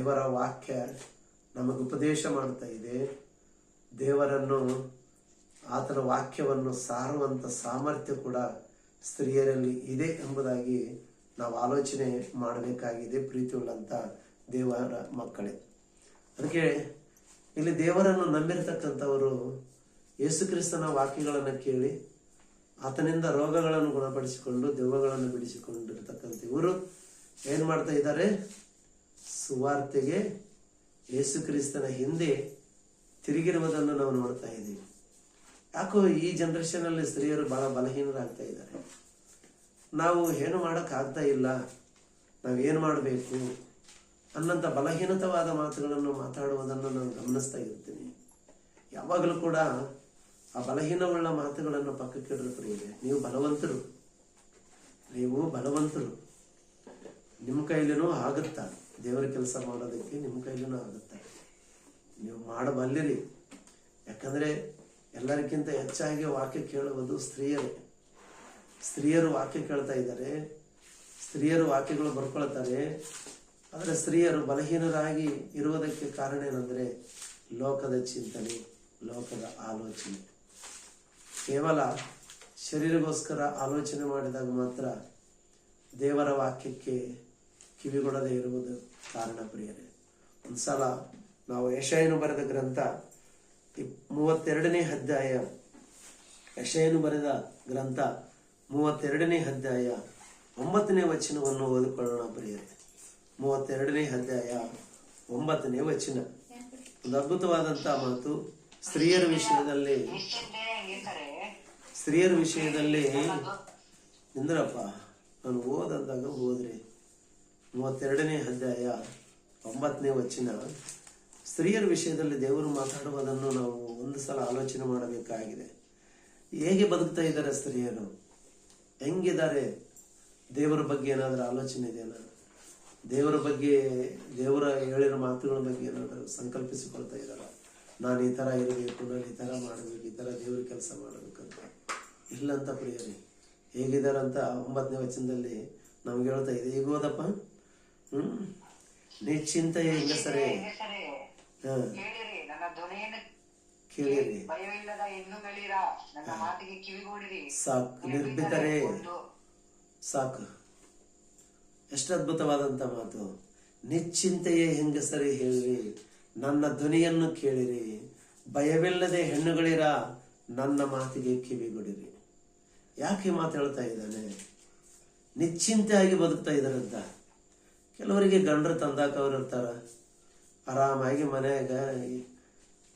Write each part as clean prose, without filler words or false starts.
ದೇವರ ವಾಕ್ಯ ನಮಗೆ ಉಪದೇಶ ಮಾಡ್ತಾ ಇದೆ. ದೇವರನ್ನು, ಆತನ ವಾಕ್ಯವನ್ನು ಸಾರುವಂಥ ಸಾಮರ್ಥ್ಯ ಕೂಡ ಸ್ತ್ರೀಯರಲ್ಲಿ ಇದೆ ಎಂಬುದಾಗಿ ನಾವು ಆಲೋಚನೆ ಮಾಡಬೇಕಾಗಿದೆ, ಪ್ರೀತಿಯುಳ್ಳಂಥ ದೇವರ ಮಕ್ಕಳೇ. ಅದಕ್ಕೆ ಇಲ್ಲಿ ದೇವರನ್ನು ನಂಬಿರತಕ್ಕಂಥವರು ಯೇಸುಕ್ರಿಸ್ತನ ವಾಕ್ಯಗಳನ್ನು ಕೇಳಿ ಆತನಿಂದ ರೋಗಗಳನ್ನು ಗುಣಪಡಿಸಿಕೊಂಡು ದೆವ್ವಗಳನ್ನು ಬಿಡಿಸಿಕೊಂಡಿರ್ತಕ್ಕಂಥ ಇವರು ಏನು ಮಾಡ್ತಾ ಇದ್ದಾರೆ? ಸುವಾರ್ತೆಗೆ ಯೇಸುಕ್ರಿಸ್ತನ ಹಿಂದೆ ತಿರುಗಿರುವುದನ್ನು ನಾವು ನೋಡ್ತಾ ಇದ್ದೀವಿ. ಯಾಕೋ ಈ ಜನರೇಷನಲ್ಲಿ ಸ್ತ್ರೀಯರು ಬಹಳ ಬಲಹೀನರಾಗ್ತಾ ಇದ್ದಾರೆ. ನಾವು ಏನು ಮಾಡೋಕ್ಕಾಗ್ತಾ ಇಲ್ಲ, ನಾವೇನು ಮಾಡಬೇಕು ಅನ್ನೋಂಥ ಬಲಹೀನತವಾದ ಮಾತುಗಳನ್ನು ಮಾತಾಡುವುದನ್ನು ನಾನು ಗಮನಿಸ್ತಾ ಇರ್ತೀನಿ. ಯಾವಾಗಲೂ ಕೂಡ ಆ ಬಲಹೀನವುಳ್ಳ ಮಾತುಗಳನ್ನು ಪಕ್ಕಕ್ಕಿಡಲು ಪ್ರಿಯರೇ, ನೀವು ಬಲವಂತರು, ನಿಮ್ಮ ಕೈಲಿನೂ ಆಗುತ್ತಾ ದೇವರ ಕೆಲಸ ಮಾಡೋದಕ್ಕೆ, ನಿಮ್ಮ ಕೈಲಿನೂ ಆಗುತ್ತಾ, ನೀವು ಮಾಡಬಲ್ಲಿರಿ. ಯಾಕಂದರೆ ಎಲ್ಲರಿಗಿಂತ ಹೆಚ್ಚಾಗಿ ವಾಕ್ಯ ಕೇಳುವುದು ಸ್ತ್ರೀಯರು ವಾಕ್ಯ ಕೇಳ್ತಾ ಇದ್ದಾರೆ, ಸ್ತ್ರೀಯರು ವಾಕ್ಯಗಳು ಬರ್ಕೊಳ್ತಾರೆ. ಆದರೆ ಸ್ತ್ರೀಯರು ಬಲಹೀನರಾಗಿ ಇರುವುದಕ್ಕೆ ಕಾರಣ ಏನಂದರೆ ಲೋಕದ ಚಿಂತನೆ, ಲೋಕದ ಆಲೋಚನೆ. ಕೇವಲ ಶರೀರಗೋಸ್ಕರ ಆಲೋಚನೆ ಮಾಡಿದಾಗ ಮಾತ್ರ ದೇವರ ವಾಕ್ಯಕ್ಕೆ ಕಿವಿಗೊಡದೆ ಇರುವುದು ಕಾರಣ ಪ್ರಿಯರೇ. ಒಂದ್ಸಲ ನಾವು ಯೆಶಾಯನು ಬರೆದ ಗ್ರಂಥ 32ನೇ ಅಧ್ಯಾಯ, ಯೆಶಾಯನು ಬರೆದ ಗ್ರಂಥ 32ನೇ ಅಧ್ಯಾಯ 9ನೇ ವಚನವನ್ನು ಓದಿಕೊಳ್ಳೋಣ ಪ್ರಿಯರೇ. 32ನೇ ಅಧ್ಯಾಯ 9ನೇ ವಚನ ಒಂದು ಅದ್ಭುತವಾದಂತ ಮಾತು. ಸ್ತ್ರೀಯರ ವಿಷಯದಲ್ಲಿ ನಿಂದ್ರಪ್ಪ, ನಾನು ಓದಂದಾಗ ಓದ್ರಿ. 32ನೇ ಅಧ್ಯಾಯ 9ನೇ ವಚನ. ಸ್ತ್ರೀಯರ ವಿಷಯದಲ್ಲಿ ದೇವರು ಮಾತಾಡುವುದನ್ನು ನಾವು ಒಂದು ಸಲ ಆಲೋಚನೆ ಮಾಡಬೇಕಾಗಿದೆ. ಹೇಗೆ ಬದುಕ್ತಾ ಇದ್ದಾರೆ ಸ್ತ್ರೀಯರು, ಹೆಂಗಿದ್ದಾರೆ, ದೇವರ ಬಗ್ಗೆ ಏನಾದರೂ ಆಲೋಚನೆ ಇದೆಯಾ? ದೇವರ ಬಗ್ಗೆ, ದೇವರ ಹೇಳಿರೋ ಮಾತುಗಳ ಬಗ್ಗೆ ಏನಾದರೂ ಸಂಕಲ್ಪಿಸಿಕೊಳ್ತಾ ಇದ್ದಾರ? ನಾನು ಈ ಥರ ಇರಬೇಕು, ನಾನು ಈ ಥರ ಮಾಡಬೇಕು, ಈ ಥರ ದೇವ್ರ ಕೆಲಸ ಮಾಡಬೇಕಂತ ಇಲ್ಲಂತ ಪ್ರಿಯರೇ. ಹೇಗಿದಾರಂತ 9ನೇ ವಚನದಲ್ಲಿ ನಮ್ಗೆ ಹೇಳ್ತಾ ಇದೆ. ಈಗ ಓದಪ್ಪ. ನಿಶ್ಚಿಂತೆಯ ಹೆಂಗಸರೇ, ಕೇಳಿರಿ, ಸಾಕು, ನಿರ್ಭೀತರೇ ಸಾಕು. ಎಷ್ಟು ಅದ್ಭುತವಾದಂತ ಮಾತು. ನಿಶ್ಚಿಂತೆಯೇ ಹೆಂಗಸರೇ ಹೇಳಿರಿ, ನನ್ನ ಧ್ವನಿಯನ್ನು ಕೇಳಿರಿ, ಭಯವಿಲ್ಲದೆ ಹೆಣ್ಣುಗಳಿರ, ನನ್ನ ಮಾತಿಗೆ ಕಿವಿಗೊಡಿರಿ. ಯಾಕೆ ಮಾತು ಹೇಳ್ತಾ ಇದ್ದಾನೆ? ನಿಶ್ಚಿಂತೆಯಾಗಿ ಬದುಕ್ತಾ ಇದ್ದಾರಂತ. ಕೆಲವರಿಗೆ ಗಂಡರು ತಂದಾಕ ಅವ್ರು ಇರ್ತಾರ, ಆರಾಮಾಗಿ ಮನೆಯಾಗ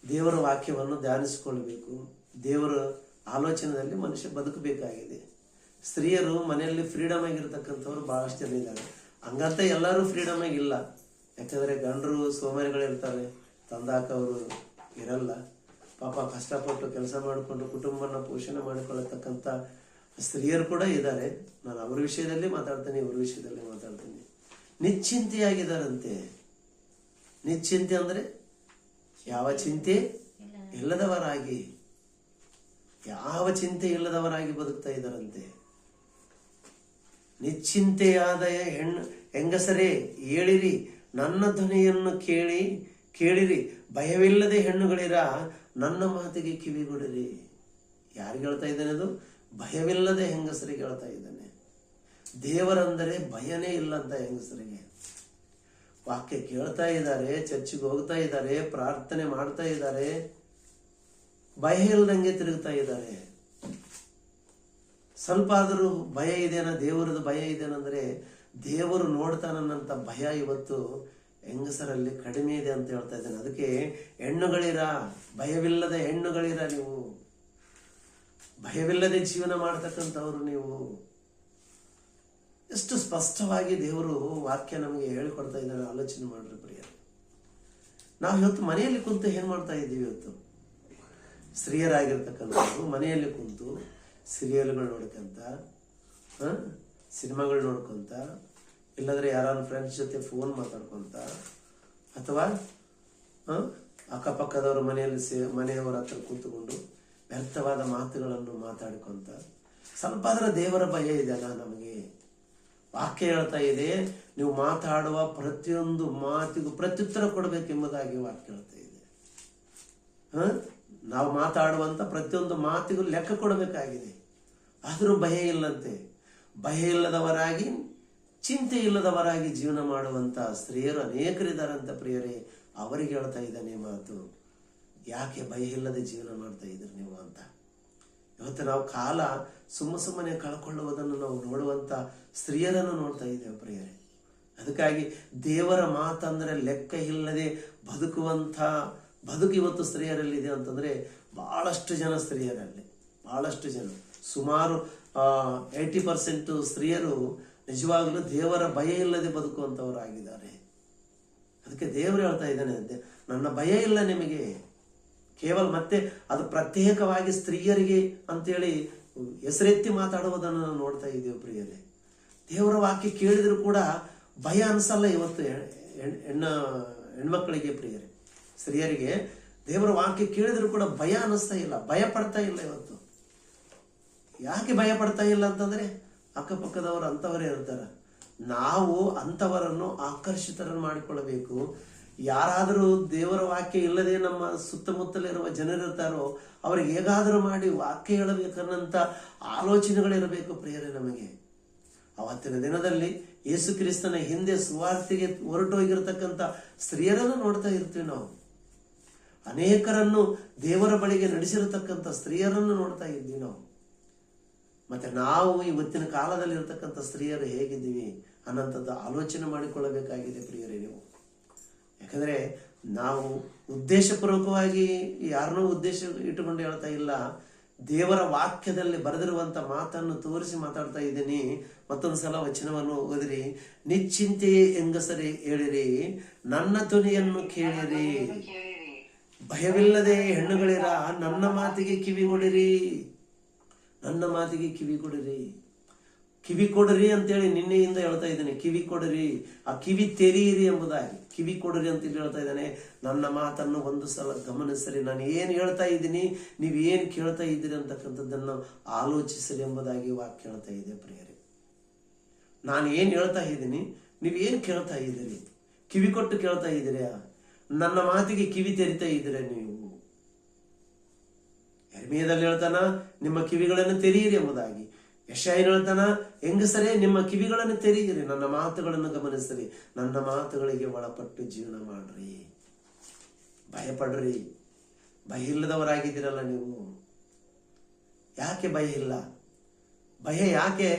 ದೇವರ ವಾಕ್ಯವನ್ನು ಧ್ಯಾನಿಸಿಕೊಳ್ಬೇಕು, ದೇವರ ಆಲೋಚನೆಯಲ್ಲಿ ಮನುಷ್ಯ ಬದುಕಬೇಕಾಗಿದೆ. ಸ್ತ್ರೀಯರು ಮನೆಯಲ್ಲಿ ಫ್ರೀಡಮ್ ಆಗಿರ್ತಕ್ಕಂಥವ್ರು ಬಹಳಷ್ಟು ಜನ ಇದ್ದಾರೆ. ಹಂಗಂತ ಎಲ್ಲರೂ ಫ್ರೀಡಮ್ ಆಗಿಲ್ಲ. ಯಾಕಂದ್ರೆ ಗಂಡರು ಸೋಮಾರಿಗಳಿರ್ತಾರೆ, ತಂದಾಕ ಅವರು ಇರಲ್ಲ. ಪಾಪ ಕಷ್ಟಪಟ್ಟು ಕೆಲಸ ಮಾಡಿಕೊಂಡು ಕುಟುಂಬನ ಪೋಷಣೆ ಮಾಡಿಕೊಳ್ಳತಕ್ಕಂಥ ಸ್ತ್ರೀಯರು ಕೂಡ ಇದ್ದಾರೆ. ನಾನು ಅವ್ರ ವಿಷಯದಲ್ಲಿ ಮಾತಾಡ್ತೀನಿ, ಇವ್ರ ವಿಷಯದಲ್ಲಿ ಮಾತಾಡ್ತೀನಿ. ನಿಶ್ಚಿಂತೆಯಾಗಿದ್ದಾರಂತೆ. ನಿಶ್ಚಿಂತೆ ಅಂದ್ರೆ ಯಾವ ಚಿಂತೆ ಇಲ್ಲದವರಾಗಿ, ಯಾವ ಚಿಂತೆ ಇಲ್ಲದವರಾಗಿ ಬದುಕ್ತಾ ಇದ್ದಾರಂತೆ. ನಿಶ್ಚಿಂತೆಯಾದ ಹೆಂಗಸರೇ ಹೇಳಿರಿ, ನನ್ನ ಧ್ವನಿಯನ್ನು ಕೇಳಿರಿ, ಭಯವಿಲ್ಲದೆ ಹೆಣ್ಣುಗಳಿರ, ನನ್ನ ಮಾತಿಗೆ ಕಿವಿಗೊಡಿರಿ. ಯಾರಿಗೆ ಹೇಳ್ತಾ ಇದ್ದಾನೆ? ಅದು ಭಯವಿಲ್ಲದೆ ಹೆಂಗಸರಿಗೆ ಹೇಳ್ತಾ ಇದ್ದಾನೆ. ದೇವರಂದರೆ ಭಯನೇ ಇಲ್ಲ ಅಂತ ಹೆಂಗಸರಿಗೆ. ವಾಕ್ಯ ಕೇಳ್ತಾ ಇದ್ದಾರೆ, ಚರ್ಚಿಗೆ ಹೋಗ್ತಾ ಇದ್ದಾರೆ, ಪ್ರಾರ್ಥನೆ ಮಾಡ್ತಾ ಇದ್ದಾರೆ, ಭಯ ಇಲ್ದಂಗೆ ತಿರುಗ್ತಾ ಇದ್ದಾರೆ. ಸ್ವಲ್ಪ ಆದರೂ ಭಯ ಇದೆನಾ? ದೇವರದ್ದು ಭಯ ಇದೆನಂದ್ರೆ ದೇವರು ನೋಡ್ತಾನನ್ನಂತ ಭಯ ಇವತ್ತು ಹೆಂಗಸರಲ್ಲಿ ಕಡಿಮೆ ಇದೆ ಅಂತ ಹೇಳ್ತಾ ಇದ್ದೇನೆ. ಅದಕ್ಕೆ ಹೆಣ್ಣುಗಳಿರ, ಭಯವಿಲ್ಲದ ಹೆಣ್ಣುಗಳಿರ, ನೀವು ಭಯವಿಲ್ಲದೆ ಜೀವನ ಮಾಡ್ತಕ್ಕಂಥವ್ರು ನೀವು. ಎಷ್ಟು ಸ್ಪಷ್ಟವಾಗಿ ದೇವರು ವಾಕ್ಯ ನಮಗೆ ಹೇಳಿಕೊಡ್ತಾ ಇದ್ದಾರೆ, ಆಲೋಚನೆ ಮಾಡ್ರಿ ಪ್ರಿಯ. ನಾವು ಇವತ್ತು ಮನೆಯಲ್ಲಿ ಕುಂತು ಏನ್ ಮಾಡ್ತಾ ಇದ್ದೀವಿ? ಇವತ್ತು ಸ್ತ್ರೀಯರಾಗಿರ್ತಕ್ಕಂಥವ್ರು ಮನೆಯಲ್ಲಿ ಕುಂತು ಸೀರಿಯಲ್ಗಳು ನೋಡ್ಕೊಂತ, ಸಿನಿಮಾಗಳು ನೋಡ್ಕೊಂತ, ಇಲ್ಲಾಂದ್ರೆ ಯಾರು ಫ್ರೆಂಡ್ಸ್ ಜೊತೆ ಫೋನ್ ಮಾತಾಡ್ಕೊಂತ, ಅಥವಾ ಅಕ್ಕಪಕ್ಕದವ್ರ ಮನೆಯವರ ಹತ್ರ ಕೂತ್ಕೊಂಡು ವ್ಯರ್ಥವಾದ ಮಾತುಗಳನ್ನು ಮಾತಾಡ್ಕೊಂತ. ಸ್ವಲ್ಪ ಆದ್ರೆ ದೇವರ ಭಯ ಇದೆಯಲ್ಲ ನಮಗೆ, ವಾಕ್ಯ ಹೇಳ್ತಾ ಇದೆ, ನೀವು ಮಾತಾಡುವ ಪ್ರತಿಯೊಂದು ಮಾತಿಗೂ ಪ್ರತ್ಯುತ್ತರ ಕೊಡಬೇಕೆಂಬುದಾಗಿ ವಾಕ್ಯ ಹೇಳ್ತಾ ಇದೆ. ನಾವು ಮಾತಾಡುವಂತ ಪ್ರತಿಯೊಂದು ಮಾತಿಗೂ ಲೆಕ್ಕ ಕೊಡಬೇಕಾಗಿದೆ. ಆದರೂ ಭಯ ಇಲ್ಲಂತೆ. ಭಯ ಇಲ್ಲದವರಾಗಿ, ಚಿಂತೆ ಇಲ್ಲದವರಾಗಿ ಜೀವನ ಮಾಡುವಂತ ಸ್ತ್ರೀಯರು ಅನೇಕರಿದ್ದಾರಂತ ಪ್ರಿಯರೇ. ಅವರಿಗೆ ಹೇಳ್ತಾ ಇದ್ದಾನೆ ಮಾತು, ಯಾಕೆ ಭಯ ಇಲ್ಲದೆ ಜೀವನ ಮಾಡ್ತಾ ಇದ್ರಿ ನೀವು ಅಂತ. ಇವತ್ತು ನಾವು ಕಾಲ ಸುಮ್ಮನೆ ಕಳ್ಕೊಳ್ಳುವುದನ್ನು ನಾವು ನೋಡುವಂತ ಸ್ತ್ರೀಯರನ್ನು ನೋಡ್ತಾ ಇದ್ದೇವೆ ಪ್ರಿಯರೇ. ಅದಕ್ಕಾಗಿ ದೇವರ ಮಾತಂದ್ರೆ ಲೆಕ್ಕ ಇಲ್ಲದೆ ಬದುಕುವಂತ ಬದುಕು ಇವತ್ತು ಸ್ತ್ರೀಯರಲ್ಲಿದೆ ಅಂತಂದ್ರೆ ಬಹಳಷ್ಟು ಜನ ಸ್ತ್ರೀಯರಲ್ಲಿ, ಬಹಳಷ್ಟು ಜನ, ಸುಮಾರು 80% ಸ್ತ್ರೀಯರು ನಿಜವಾಗ್ಲೂ ದೇವರ ಭಯ ಇಲ್ಲದೆ ಬದುಕುವಂತವರಾಗಿದ್ದಾರೆ. ಅದಕ್ಕೆ ದೇವರು ಹೇಳ್ತಾ ಇದ್ದಾನೆ, ನನ್ನ ಭಯ ಇಲ್ಲ ನಿಮಗೆ. ಕೇವಲ ಮತ್ತೆ ಅದು ಪ್ರತ್ಯೇಕವಾಗಿ ಸ್ತ್ರೀಯರಿಗೆ ಅಂತೇಳಿ ಹೆಸರೆತ್ತಿ ಮಾತಾಡುವುದನ್ನು ನಾವು ನೋಡ್ತಾ ಇದ್ದೇವೆ ಪ್ರಿಯರೇ. ದೇವರ ವಾಕ್ಯ ಕೇಳಿದ್ರು ಕೂಡ ಭಯ ಅನ್ಸಲ್ಲ ಇವತ್ತು ಹೆಣ್ಮಕ್ಕಳಿಗೆ ಪ್ರಿಯರೇ. ಸ್ತ್ರೀಯರಿಗೆ ದೇವರ ವಾಕ್ಯ ಕೇಳಿದ್ರು ಕೂಡ ಭಯ ಅನಿಸ್ತಾ ಇಲ್ಲ, ಭಯ ಪಡ್ತಾ ಇಲ್ಲ ಇವತ್ತು. ಯಾಕೆ ಭಯ ಪಡ್ತಾ ಇಲ್ಲ ಅಂತಂದ್ರೆ ಅಕ್ಕಪಕ್ಕದವರು ಅಂತವರೇ ಇರ್ತಾರ. ನಾವು ಅಂತವರನ್ನು ಆಕರ್ಷಿತರನ್ನು ಮಾಡಿಕೊಳ್ಳಬೇಕು. ಯಾರಾದರೂ ದೇವರ ವಾಕ್ಯ ಇಲ್ಲದೆ ನಮ್ಮ ಸುತ್ತಮುತ್ತಲಿರುವ ಜನರಿರ್ತಾರೋ ಅವ್ರಿಗೆ ಹೇಗಾದರೂ ಮಾಡಿ ವಾಕ್ಯ ಹೇಳಬೇಕನ್ನಂತ ಆಲೋಚನೆಗಳಿರಬೇಕು ಪ್ರಿಯರೇ ನಮಗೆ. ಅವತ್ತಿನ ದಿನದಲ್ಲಿ ಯೇಸು ಕ್ರಿಸ್ತನ ಹಿಂದೆ ಸುವಾರ್ತೆಗೆ ಹೊರಟೋಗಿರ್ತಕ್ಕಂಥ ಸ್ತ್ರೀಯರನ್ನು ನೋಡ್ತಾ ಇರ್ತೀವಿ ನಾವು. ಅನೇಕರನ್ನು ದೇವರ ಬಳಿಗೆ ನಡೆಸಿರತಕ್ಕಂಥ ಸ್ತ್ರೀಯರನ್ನು ನೋಡ್ತಾ ಇದ್ದೀವಿ ನಾವು. ಮತ್ತೆ ನಾವು ಇವತ್ತಿನ ಕಾಲದಲ್ಲಿ ಇರತಕ್ಕಂಥ ಸ್ತ್ರೀಯರು ಹೇಗಿದ್ದೀವಿ ಅನ್ನೋಂಥದ್ದು ಆಲೋಚನೆ ಮಾಡಿಕೊಳ್ಳಬೇಕಾಗಿದೆ ಪ್ರಿಯರೇ ನೀವು. ಯಾಕಂದ್ರೆ ನಾವು ಉದ್ದೇಶಪೂರ್ವಕವಾಗಿ ಯಾರನ್ನೂ ಉದ್ದೇಶ ಇಟ್ಟುಕೊಂಡು ಹೇಳ್ತಾ ಇಲ್ಲ. ದೇವರ ವಾಕ್ಯದಲ್ಲಿ ಬರೆದಿರುವಂತ ಮಾತನ್ನು ತೋರಿಸಿ ಮಾತಾಡ್ತಾ ಇದ್ದೀನಿ. ಮತ್ತೊಂದ್ಸಲ ವಚನವನ್ನು ಓದಿರಿ. ನಿಶ್ಚಿಂತೆಯೇ ಹೆಂಗಸರೇ ಹೇಳಿರಿ, ನನ್ನ ಧ್ವನಿಯನ್ನು ಕೇಳಿರಿ, ಭಯವಿಲ್ಲದೆ ಹೆಣ್ಣುಗಳಿರ, ನನ್ನ ಮಾತಿಗೆ ಕಿವಿಗೊಡಿರಿ, ನನ್ನ ಮಾತಿಗೆ ಕಿವಿಗೊಡಿರಿ. ಕಿವಿ ಕೊಡ್ರಿ ಅಂತೇಳಿ ನಿನ್ನೆಯಿಂದ ಹೇಳ್ತಾ ಇದ್ದಾನೆ. ಕಿವಿ ಕೊಡ್ರಿ, ಆ ಕಿವಿ ತೆರೀರಿ ಎಂಬುದಾಗಿ ಕಿವಿ ಕೊಡ್ರಿ ಅಂತ ಹೇಳ್ತಾ ಇದ್ದಾನೆ. ನನ್ನ ಮಾತನ್ನು ಒಂದು ಸಲ ಗಮನಿಸರಿ, ನಾನು ಏನ್ ಹೇಳ್ತಾ ಇದ್ದೀನಿ, ನೀವ್ ಏನ್ ಕೇಳ್ತಾ ಇದ್ದೀರಿ ಅಂತಕ್ಕಂಥದ್ದನ್ನು ಆಲೋಚಿಸಲಿ ಎಂಬುದಾಗಿ ವಾಕ್ಯ ಹೇಳ್ತಾ ಇದೆ ಪ್ರಿಯರೇ. ನಾನು ಏನ್ ಹೇಳ್ತಾ ಇದ್ದೀನಿ, ನೀವ್ ಏನ್ ಕೇಳ್ತಾ ಇದ್ದೀರಿ, ಕಿವಿ ಕೊಟ್ಟು ಕೇಳ್ತಾ ಇದ್ದೀರಾ, ನನ್ನ ಮಾತಿಗೆ ಕಿವಿ ತೆರಿತಾ ಇದ್ದೀರಾ ನೀವು. ಯೆರೆಮೀಯದಲ್ಲಿ ಹೇಳ್ತಾನ, ನಿಮ್ಮ ಕಿವಿಗಳನ್ನು ತೆರೆಯಿರಿ ಎಂಬುದಾಗಿ. ಯೆಶಾಯನು ಹೇಳ್ತಾನ, ಹೆಂಗಸರೇ ನಿಮ್ಮ ಕಿವಿಗಳನ್ನು ತೆರೆಯಿರಿ, ನನ್ನ ಮಾತುಗಳನ್ನು ಗಮನಿಸಿರಿ, ನನ್ನ ಮಾತುಗಳಿಗೆ ಒಳಪಟ್ಟು ಜೀವನ ಮಾಡ್ರಿ, ಭಯಪಡ್ರಿ. ಭಯ ಇಲ್ಲದವರಾಗಿದ್ದೀರಲ್ಲ ನೀವು. ಯಾಕೆ ಭಯ ಇಲ್ಲ? ಭಯ ಯಾಕೆ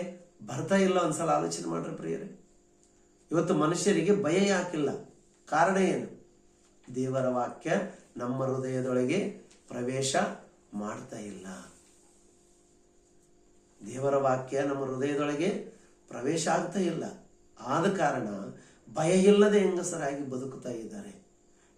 ಬರ್ತಾ ಇಲ್ಲ? ಒಂದ್ಸಲ ಆಲೋಚನೆ ಮಾಡ್ರಿ ಪ್ರಿಯರೇ. ಇವತ್ತು ಮನುಷ್ಯರಿಗೆ ಭಯ ಯಾಕಿಲ್ಲ? ಕಾರಣ ಏನು? ದೇವರ ವಾಕ್ಯ ನಮ್ಮ ಹೃದಯದೊಳಗೆ ಪ್ರವೇಶ ಮಾಡ್ತಾ ಇಲ್ಲ. ದೇವರ ವಾಕ್ಯ ನಮ್ಮ ಹೃದಯದೊಳಗೆ ಪ್ರವೇಶ ಆಗ್ತಾ ಇಲ್ಲ. ಆದ ಕಾರಣ ಭಯ ಇಲ್ಲದೆ ಹೆಂಗಸರಾಗಿ ಬದುಕುತ್ತಾ ಇದ್ದಾರೆ.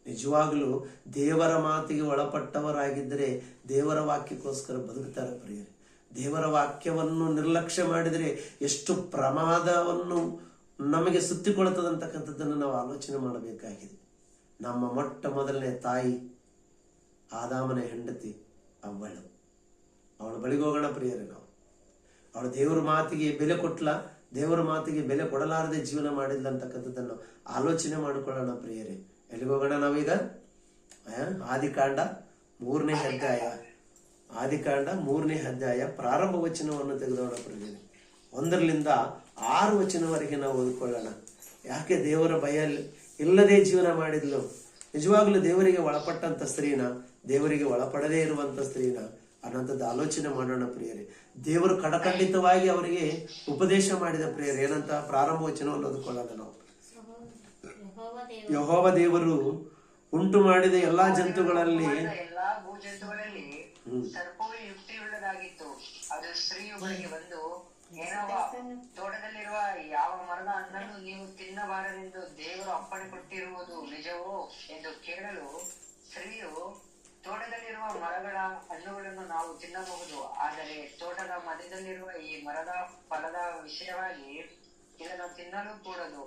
ನಿಜವಾಗ್ಲೂ ದೇವರ ಮಾತಿಗೆ ಒಳಪಟ್ಟವರಾಗಿದ್ದರೆ ದೇವರ ವಾಕ್ಯಕ್ಕೋಸ್ಕರ ಬದುಕುತ್ತಾರೆ ಪ್ರಿಯರೇ. ದೇವರ ವಾಕ್ಯವನ್ನು ನಿರ್ಲಕ್ಷ್ಯ ಮಾಡಿದರೆ ಎಷ್ಟು ಪ್ರಮಾದವನ್ನು ನಮಗೆ ಸುತ್ತಿಕೊಳ್ಳುತ್ತದಂತಕ್ಕಂಥದ್ದನ್ನು ನಾವು ಆಲೋಚನೆ ಮಾಡಬೇಕಾಗಿದೆ. ನಮ್ಮ ಮೊಟ್ಟ ಮೊದಲನೇ ತಾಯಿ ಆದಾಮನ ಹೆಂಡತಿ ಅವ್ವಳು. ಅವಳ ಬಳಿಗೆ ಹೋಗೋಣ ಪ್ರಿಯರೇ. ನಾವು ಅವಳು ದೇವರ ಮಾತಿಗೆ ಬೆಲೆ ಕೊಟ್ಲ, ದೇವರ ಮಾತಿಗೆ ಬೆಲೆ ಕೊಡಲಾರದೆ ಜೀವನ ಮಾಡಿಲ್ಲ ಅಂತಕ್ಕಂಥದ್ದನ್ನು ಆಲೋಚನೆ ಮಾಡಿಕೊಳ್ಳೋಣ ಪ್ರಿಯರೇ. ಎಲ್ಲಿಗೆ ಹೋಗೋಣ ನಾವೀಗ? ಆದಿಕಾಂಡ 3ನೇ ಅಧ್ಯಾಯ, ಆದಿಕಾಂಡ 3ನೇ ಅಧ್ಯಾಯ ಪ್ರಾರಂಭ ವಚನವನ್ನು ತೆಗೆದೋಣ ಪ್ರಿಯರೇ. 1ರಿಂದ 6 ವಚನವರೆಗೆ ನಾವು ಓದಿಕೊಳ್ಳೋಣ. ಯಾಕೆ ದೇವರ ಭಯ ಇಲ್ಲದೆ ಜೀವನ ಮಾಡಿದ್ಲು? ನಿಜವಾಗ್ಲೂ ದೇವರಿಗೆ ಒಳಪಟ್ಟಂತ ಸ್ತ್ರೀನ, ದೇವರಿಗೆ ಒಳಪಡದೇ ಇರುವಂತ ಸ್ತ್ರೀನ ಅನ್ನೋಂಥದ್ದು ಆಲೋಚನೆ ಮಾಡೋಣ ಪ್ರಿಯರೇ. ದೇವರು ಕಡಖಂಡಿತವಾಗಿ ಅವರಿಗೆ ಉಪದೇಶ ಮಾಡಿದ ಪ್ರಿಯರೇ. ಏನಂತ? ಪ್ರಾರಂಭ ವಚನವನ್ನು ಓದಿಕೊಳ್ಳೋಣ ನಾವು. ಯೆಹೋವ ದೇವರು ಉಂಟು ಮಾಡಿದ ಎಲ್ಲಾ ಜಂತುಗಳಲ್ಲಿ ಸರ್ಪವು ಯುಕ್ತಿಯುಳ್ಳದಾಗಿತ್ತು. ಅದು ಸ್ತ್ರೀಯೊಬ್ಬಳಿಗೆ ಬಂದು, ಏನವ್ವ, ತೋಟದಲ್ಲಿರುವ ಯಾವ ಮರದ ಹಣ್ಣನ್ನು ನೀವು ತಿನ್ನಬಾರದೆಂದು ದೇವರು ಅಪ್ಪಣೆ ಕೊಟ್ಟಿರುವುದು ನಿಜವೋ ಎಂದು ಕೇಳಲು, ಸ್ತ್ರೀಯು, ತೋಟದಲ್ಲಿರುವ ಮರಗಳ ಹಣ್ಣುಗಳನ್ನು ನಾವು ತಿನ್ನಬಹುದು, ಆದರೆ ತೋಟದ ಮಧ್ಯದಲ್ಲಿರುವ ಈ ಮರದ ಫಲದ ವಿಷಯವಾಗಿ ಇದನ್ನು ತಿನ್ನಲು ಕೂಡದು,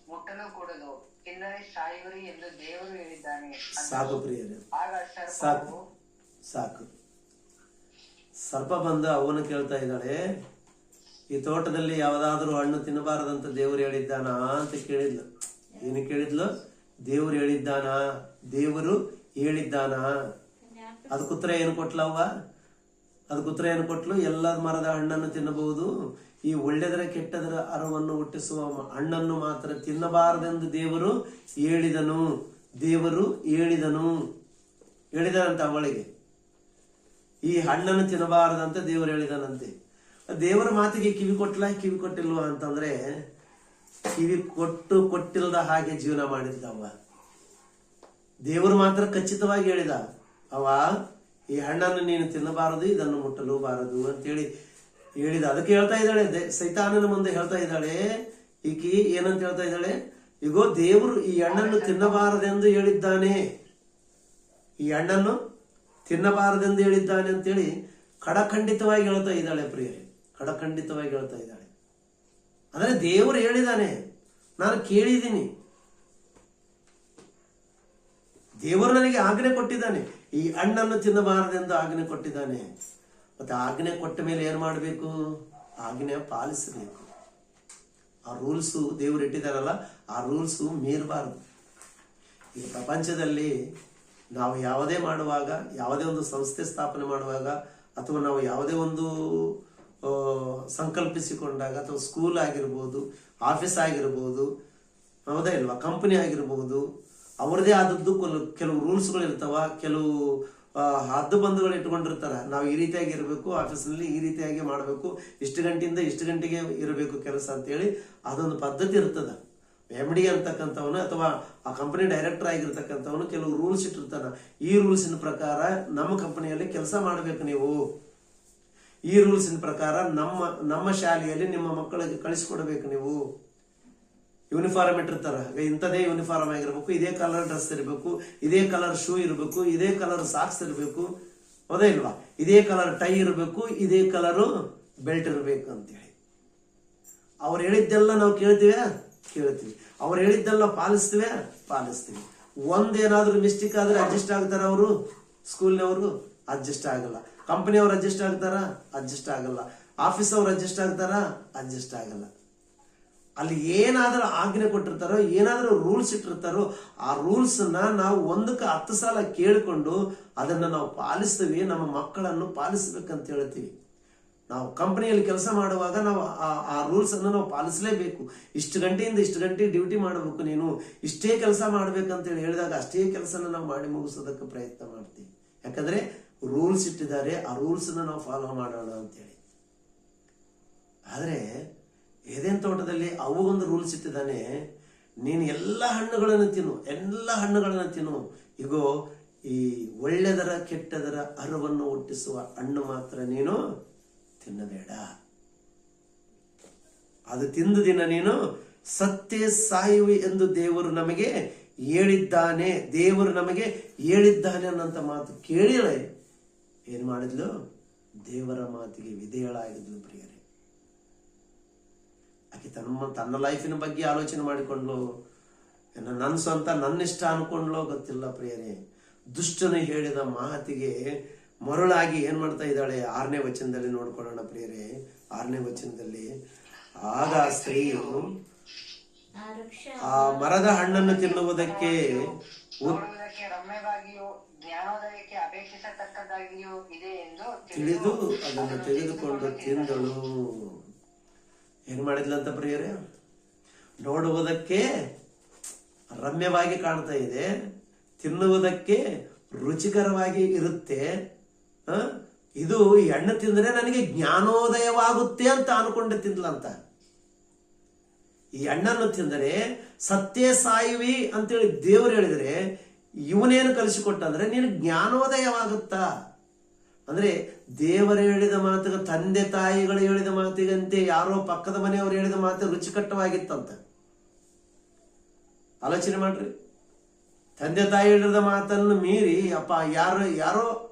ಮುಟ್ಟಲು ಕೂಡದು, ತಿಂದರೆ ಸಾಯುವಿರಿ ಎಂದು ದೇವರು ಹೇಳಿದ್ದಾನೆ. ಸಾಕು ಪ್ರಿಯರೇ, ಆಗ ಸಾಕು. ಸರ್ಪ ಬಂದ ಅವನು ಕೇಳ್ತಾ ಇದ್ದಾಳೆ, ಈ ತೋಟದಲ್ಲಿ ಯಾವುದಾದ್ರೂ ಹಣ್ಣು ತಿನ್ನಬಾರದಂತ ದೇವರು ಹೇಳಿದ್ದಾನ ಅಂತ ಕೇಳಿದ್ಲು. ಏನು ಕೇಳಿದ್ಲು? ದೇವರು ಹೇಳಿದ್ದಾನ, ದೇವರು ಹೇಳಿದ್ದಾನ. ಅದಕ್ಕೆ ಉತ್ತರ ಏನು ಕೊಟ್ಲವ್ವ? ಅದಕ್ಕೆ ಉತ್ತರ ಏನು ಕೊಟ್ಲು? ಎಲ್ಲ ಮರದ ಹಣ್ಣನ್ನು ತಿನ್ನಬಹುದು, ಈ ಒಳ್ಳೆದರ ಕೆಟ್ಟದರ ಅರವನ್ನು ಹುಟ್ಟಿಸುವ ಹಣ್ಣನ್ನು ಮಾತ್ರ ತಿನ್ನಬಾರದೆಂದು ದೇವರು ಹೇಳಿದನು. ದೇವರು ಹೇಳಿದನಂತ ಅವಳಿಗೆ. ಈ ಹಣ್ಣನ್ನು ತಿನ್ನಬಾರದಂತ ದೇವರು ಹೇಳಿದನಂತೆ. ದೇವರ ಮಾತಿಗೆ ಕಿವಿ ಕೊಟ್ಟಿಲ್ವಾ ಅಂತಂದ್ರೆ, ಕಿವಿ ಕೊಟ್ಟಿಲ್ಲದ ಹಾಗೆ ಜೀವನ ಮಾಡಿದ್ದವ. ದೇವರು ಮಾತ್ರ ಖಚಿತವಾಗಿ ಹೇಳಿದ, ಅವ ಈ ಹಣ್ಣನ್ನು ನೀನು ತಿನ್ನಬಾರದು, ಇದನ್ನು ಮುಟ್ಟಲು ಬಾರದು ಅಂತೇಳಿ ಹೇಳಿದ. ಅದಕ್ಕೆ ಹೇಳ್ತಾ ಇದ್ದಾಳೆ, ಸೈತಾನನ ಮುಂದೆ ಹೇಳ್ತಾ ಇದ್ದಾಳೆ ಈಕಿ. ಏನಂತ ಹೇಳ್ತಾ ಇದ್ದಾಳೆ? ಈಗೋ ದೇವರು ಈ ಹಣ್ಣನ್ನು ತಿನ್ನಬಾರದೆಂದು ಹೇಳಿದ್ದಾನೆ, ಈ ಹಣ್ಣನ್ನು ತಿನ್ನಬಾರದೆಂದು ಹೇಳಿದ್ದಾನೆ ಅಂತೇಳಿ ಖಡಖಂಡಿತವಾಗಿ ಹೇಳ್ತಾ ಇದ್ದಾಳೆ ಪ್ರಿಯರೇ, ಖಡಖಂಡಿತವಾಗಿ ಹೇಳ್ತಾ ಇದ್ದಾಳೆ. ಅಂದ್ರೆ ದೇವರು ಹೇಳಿದಾನೆ, ನಾನು ಕೇಳಿದ್ದೀನಿ, ದೇವರು ನನಗೆ ಆಜ್ಞೆ ಕೊಟ್ಟಿದ್ದಾನೆ, ಈ ಹಣ್ಣನ್ನು ತಿನ್ನಬಾರದೆಂದು ಆಜ್ಞೆ ಕೊಟ್ಟಿದ್ದಾನೆ. ಮತ್ತೆ ಆಜ್ಞೆ ಕೊಟ್ಟ ಮೇಲೆ ಏನ್ ಮಾಡಬೇಕು? ಆಜ್ಞೆ ಪಾಲಿಸಬೇಕು. ಆ ರೂಲ್ಸು ದೇವರು ಇಟ್ಟಿದಾರಲ್ಲ, ಆ ರೂಲ್ಸು ಮೀರಬಾರದು. ಈ ಪ್ರಪಂಚದಲ್ಲಿ ನಾವು ಯಾವುದೇ ಮಾಡುವಾಗ, ಯಾವುದೇ ಒಂದು ಸಂಸ್ಥೆ ಸ್ಥಾಪನೆ ಮಾಡುವಾಗ, ಅಥವಾ ನಾವು ಯಾವುದೇ ಒಂದು ಸಂಕಲ್ಪಿಸಿಕೊಂಡಾಗ, ಅಥವಾ ಸ್ಕೂಲ್ ಆಗಿರ್ಬೋದು, ಆಫೀಸ್ ಆಗಿರ್ಬೋದು, ಹೌದಾ ಇಲ್ವಾ, ಕಂಪನಿ ಆಗಿರ್ಬೋದು, ಅವ್ರದೇ ಆದದ್ದು ಕೆಲವು ರೂಲ್ಸ್ಗಳು ಇರ್ತಾವ, ಕೆಲವು ಹದ್ದು ಬಂಧುಗಳು ಇಟ್ಕೊಂಡಿರ್ತಾರ. ನಾವು ಈ ರೀತಿಯಾಗಿ ಇರಬೇಕು, ಆಫೀಸ್ನಲ್ಲಿ ಈ ರೀತಿಯಾಗಿ ಮಾಡಬೇಕು, ಇಷ್ಟು ಗಂಟೆಯಿಂದ ಇಷ್ಟು ಗಂಟೆಗೆ ಇರಬೇಕು ಕೆಲಸ ಅಂತೇಳಿ ಅದೊಂದು ಪದ್ಧತಿ ಇರ್ತದ. MD ಅಂತಕ್ಕಂಥವನು ಅಥವಾ ಆ ಕಂಪನಿ ಡೈರೆಕ್ಟರ್ ಆಗಿರ್ತಕ್ಕಂಥವನು ಕೆಲವು ರೂಲ್ಸ್ ಇಟ್ಟಿರ್ತಾನ. ಈ ರೂಲ್ಸಿನ ಪ್ರಕಾರ ನಮ್ಮ ಕಂಪನಿಯಲ್ಲಿ ಕೆಲಸ ಮಾಡಬೇಕು ನೀವು, ಈ ರೂಲ್ಸಿನ ಪ್ರಕಾರ ನಮ್ಮ ಶಾಲೆಯಲ್ಲಿ ನಿಮ್ಮ ಮಕ್ಕಳಿಗೆ ಕಳಿಸ್ಕೊಡ್ಬೇಕು ನೀವು. ಯೂನಿಫಾರ್ಮ್ ಇಟ್ಟಿರ್ತಾರ, ಇಂಥದೇ ಯೂನಿಫಾರ್ಮ್ ಆಗಿರ್ಬೇಕು, ಇದೇ ಕಲರ್ ಡ್ರೆಸ್ ಇರಬೇಕು, ಇದೇ ಕಲರ್ ಶೂ ಇರಬೇಕು, ಇದೇ ಕಲರ್ ಸಾಕ್ಸ್ ಇರಬೇಕು, ಹೌದಾ ಇಲ್ವಾ, ಇದೇ ಕಲರ್ ಟೈ ಇರಬೇಕು, ಇದೇ ಕಲರು ಬೆಲ್ಟ್ ಇರಬೇಕು ಅಂತೇಳಿ. ಅವ್ರು ಹೇಳಿದ್ದೆಲ್ಲ ನಾವು ಕೇಳ್ತೀವಿ. ಅವ್ರು ಹೇಳಿದ್ದೆಲ್ಲ ಪಾಲಿಸ್ತೀವಿ. ಒಂದೇನಾದ್ರೂ ಮಿಸ್ಟೇಕ್ ಆದ್ರೆ ಅಡ್ಜಸ್ಟ್ ಆಗ್ತಾರ ಅವರು? ಸ್ಕೂಲ್ನವರು ಅಡ್ಜಸ್ಟ್ ಆಗಲ್ಲ. ಕಂಪನಿಯವ್ರು ಅಡ್ಜಸ್ಟ್ ಆಗ್ತಾರ? ಅಡ್ಜಸ್ಟ್ ಆಗಲ್ಲ. ಆಫೀಸ್ ಅವ್ರು ಅಡ್ಜಸ್ಟ್ ಆಗ್ತಾರ? ಅಡ್ಜಸ್ಟ್ ಆಗಲ್ಲ. ಅಲ್ಲಿ ಏನಾದ್ರೂ ಆಜ್ಞೆ ಕೊಟ್ಟಿರ್ತಾರೋ, ಏನಾದ್ರೂ ರೂಲ್ಸ್ ಇಟ್ಟಿರ್ತಾರೋ, ಆ ರೂಲ್ಸ್ ನಾವು 1ಕ್ಕೆ 10 ಸಲ ಕೇಳಿಕೊಂಡು ಅದನ್ನ ನಾವು ಪಾಲಿಸ್ತೀವಿ. ನಮ್ಮ ಮಕ್ಕಳನ್ನು ಪಾಲಿಸ್ಬೇಕಂತ ಹೇಳ್ತೀವಿ. ನಾವು ಕಂಪನಿಯಲ್ಲಿ ಕೆಲಸ ಮಾಡುವಾಗ ನಾವು ಆ ರೂಲ್ಸ್ ಅನ್ನು ನಾವು ಪಾಲಿಸಲೇಬೇಕು. ಇಷ್ಟು ಗಂಟೆಯಿಂದ ಇಷ್ಟು ಗಂಟೆ ಡ್ಯೂಟಿ ಮಾಡಬೇಕು, ನೀನು ಇಷ್ಟೇ ಕೆಲಸ ಮಾಡ್ಬೇಕಂತ ಹೇಳಿದಾಗ ಅಷ್ಟೇ ಕೆಲಸನ ನಾವು ಮಾಡಿ ಮುಗಿಸೋದಕ್ಕೆ ಪ್ರಯತ್ನ ಮಾಡ್ತೀವಿ. ಯಾಕಂದ್ರೆ ರೂಲ್ಸ್ ಇಟ್ಟಿದ್ದಾರೆ, ಆ ರೂಲ್ಸ್ ನಾವು ಫಾಲೋ ಮಾಡೋಣ ಅಂತೇಳಿ. ಆದ್ರೆ ಏದೇನ್ ತೋಟದಲ್ಲಿ ಅವಗೊಂದು ರೂಲ್ಸ್ ಇಟ್ಟಿದ್ದಾನೆ, ನೀನು ಎಲ್ಲ ಹಣ್ಣುಗಳನ್ನು ತಿನ್ನು, ಈಗೋ ಈ ಒಳ್ಳೆದರ ಕೆಟ್ಟದರ ಅರಿವನ್ನು ಹುಟ್ಟಿಸುವ ಹಣ್ಣು ಮಾತ್ರ ನೀನು ತಿನ್ನಬೇಡ. ಅದು ತಿಂದು ದಿನ ನೀನು ಸತ್ತೇ ಸಾಯುವಿ ಎಂದು ದೇವರು ನಮಗೆ ಹೇಳಿದ್ದಾನೆ ಅನ್ನಂತ ಮಾತು ಕೇಳಿಳೆ ಏನ್ ಮಾಡಿದ್ಲು? ದೇವರ ಮಾತಿಗೆ ವಿಧೇಯಳಾಗಿದ್ಲು ಪ್ರಿಯರೇ. ಆಕೆ ತನ್ನ ಲೈಫಿನ ಬಗ್ಗೆ ಆಲೋಚನೆ ಮಾಡಿಕೊಂಡ್ಲು, ನನ್ನ ಸ್ವಂತ ನನ್ನಿಷ್ಟ ಅನ್ಕೊಂಡ್ಲೋ ಗೊತ್ತಿಲ್ಲ ಪ್ರಿಯರೇ. ದುಷ್ಟನು ಹೇಳಿದ ಮಾತಿಗೆ ಮರುಳಾಗಿ ಏನ್ ಮಾಡ್ತಾ ಇದ್ದಾಳೆ? 6ನೇ ವಚನದಲ್ಲಿ ನೋಡ್ಕೊಳ್ಳೋಣ ಪ್ರಿಯರೇ. 6ನೇ ವಚನದಲ್ಲಿ, ಆಗ ಸ್ತ್ರೀಯು ಆ ಮರದ ಹಣ್ಣನ್ನು ತಿನ್ನುವುದಕ್ಕೆ ರಮ್ಯವಾಗಿಯೂ ಜ್ಞಾನೋದಯಕ್ಕೆ ಅಪೇಕ್ಷಿಸತಕ್ಕದ್ದಾಗಿಯೂ ಇದೆ ಎಂದು ತಿಳಿದು ಅದನ್ನು ತೆಗೆದುಕೊಂಡು ತಿಂದಳು. ಏನ್ ಮಾಡಿದ್ಲಂತ ಪ್ರಿಯರೇ? ನೋಡುವುದಕ್ಕೆ ರಮ್ಯವಾಗಿ ಕಾಣ್ತಾ ಇದೆ, ತಿನ್ನುವುದಕ್ಕೆ ರುಚಿಕರವಾಗಿ ಇರುತ್ತೆ. ಇದು ಈ ಹಣ್ಣು ತಿಂದ್ರೆ ನನಗೆ ಜ್ಞಾನೋದಯವಾಗುತ್ತೆ ಅಂತ ಅನ್ಕೊಂಡೆ ತಿಂದ್ಲಂತ. ಈ ಹಣ್ಣನ್ನು ತಿಂದರೆ ಸತ್ತೇ ಸಾಯುವಿ ಅಂತೇಳಿ ದೇವರು ಹೇಳಿದ್ರೆ, ಇವನೇನು ಕಲಿಸಿಕೊಟ್ಟಂದ್ರೆ ನೀನು ಜ್ಞಾನೋದಯವಾಗುತ್ತಾ ಅಂದ್ರೆ, ದೇವರು ಹೇಳಿದ ಮಾತಿಗೆ, ತಂದೆ ತಾಯಿಗಳು ಹೇಳಿದ ಮಾತಿಗಂತೆ ಯಾರೋ ಪಕ್ಕದ ಮನೆಯವರು ಹೇಳಿದ ಮಾತು ರುಚಿಕಟ್ಟವಾಗಿತ್ತಂತ. ಆಲೋಚನೆ ಮಾಡ್ರಿ. ತಂದೆ ತಾಯಿ ಹೇಳಿದ ಮಾತನ್ನು ಮೀರಿ ಯಾರೋ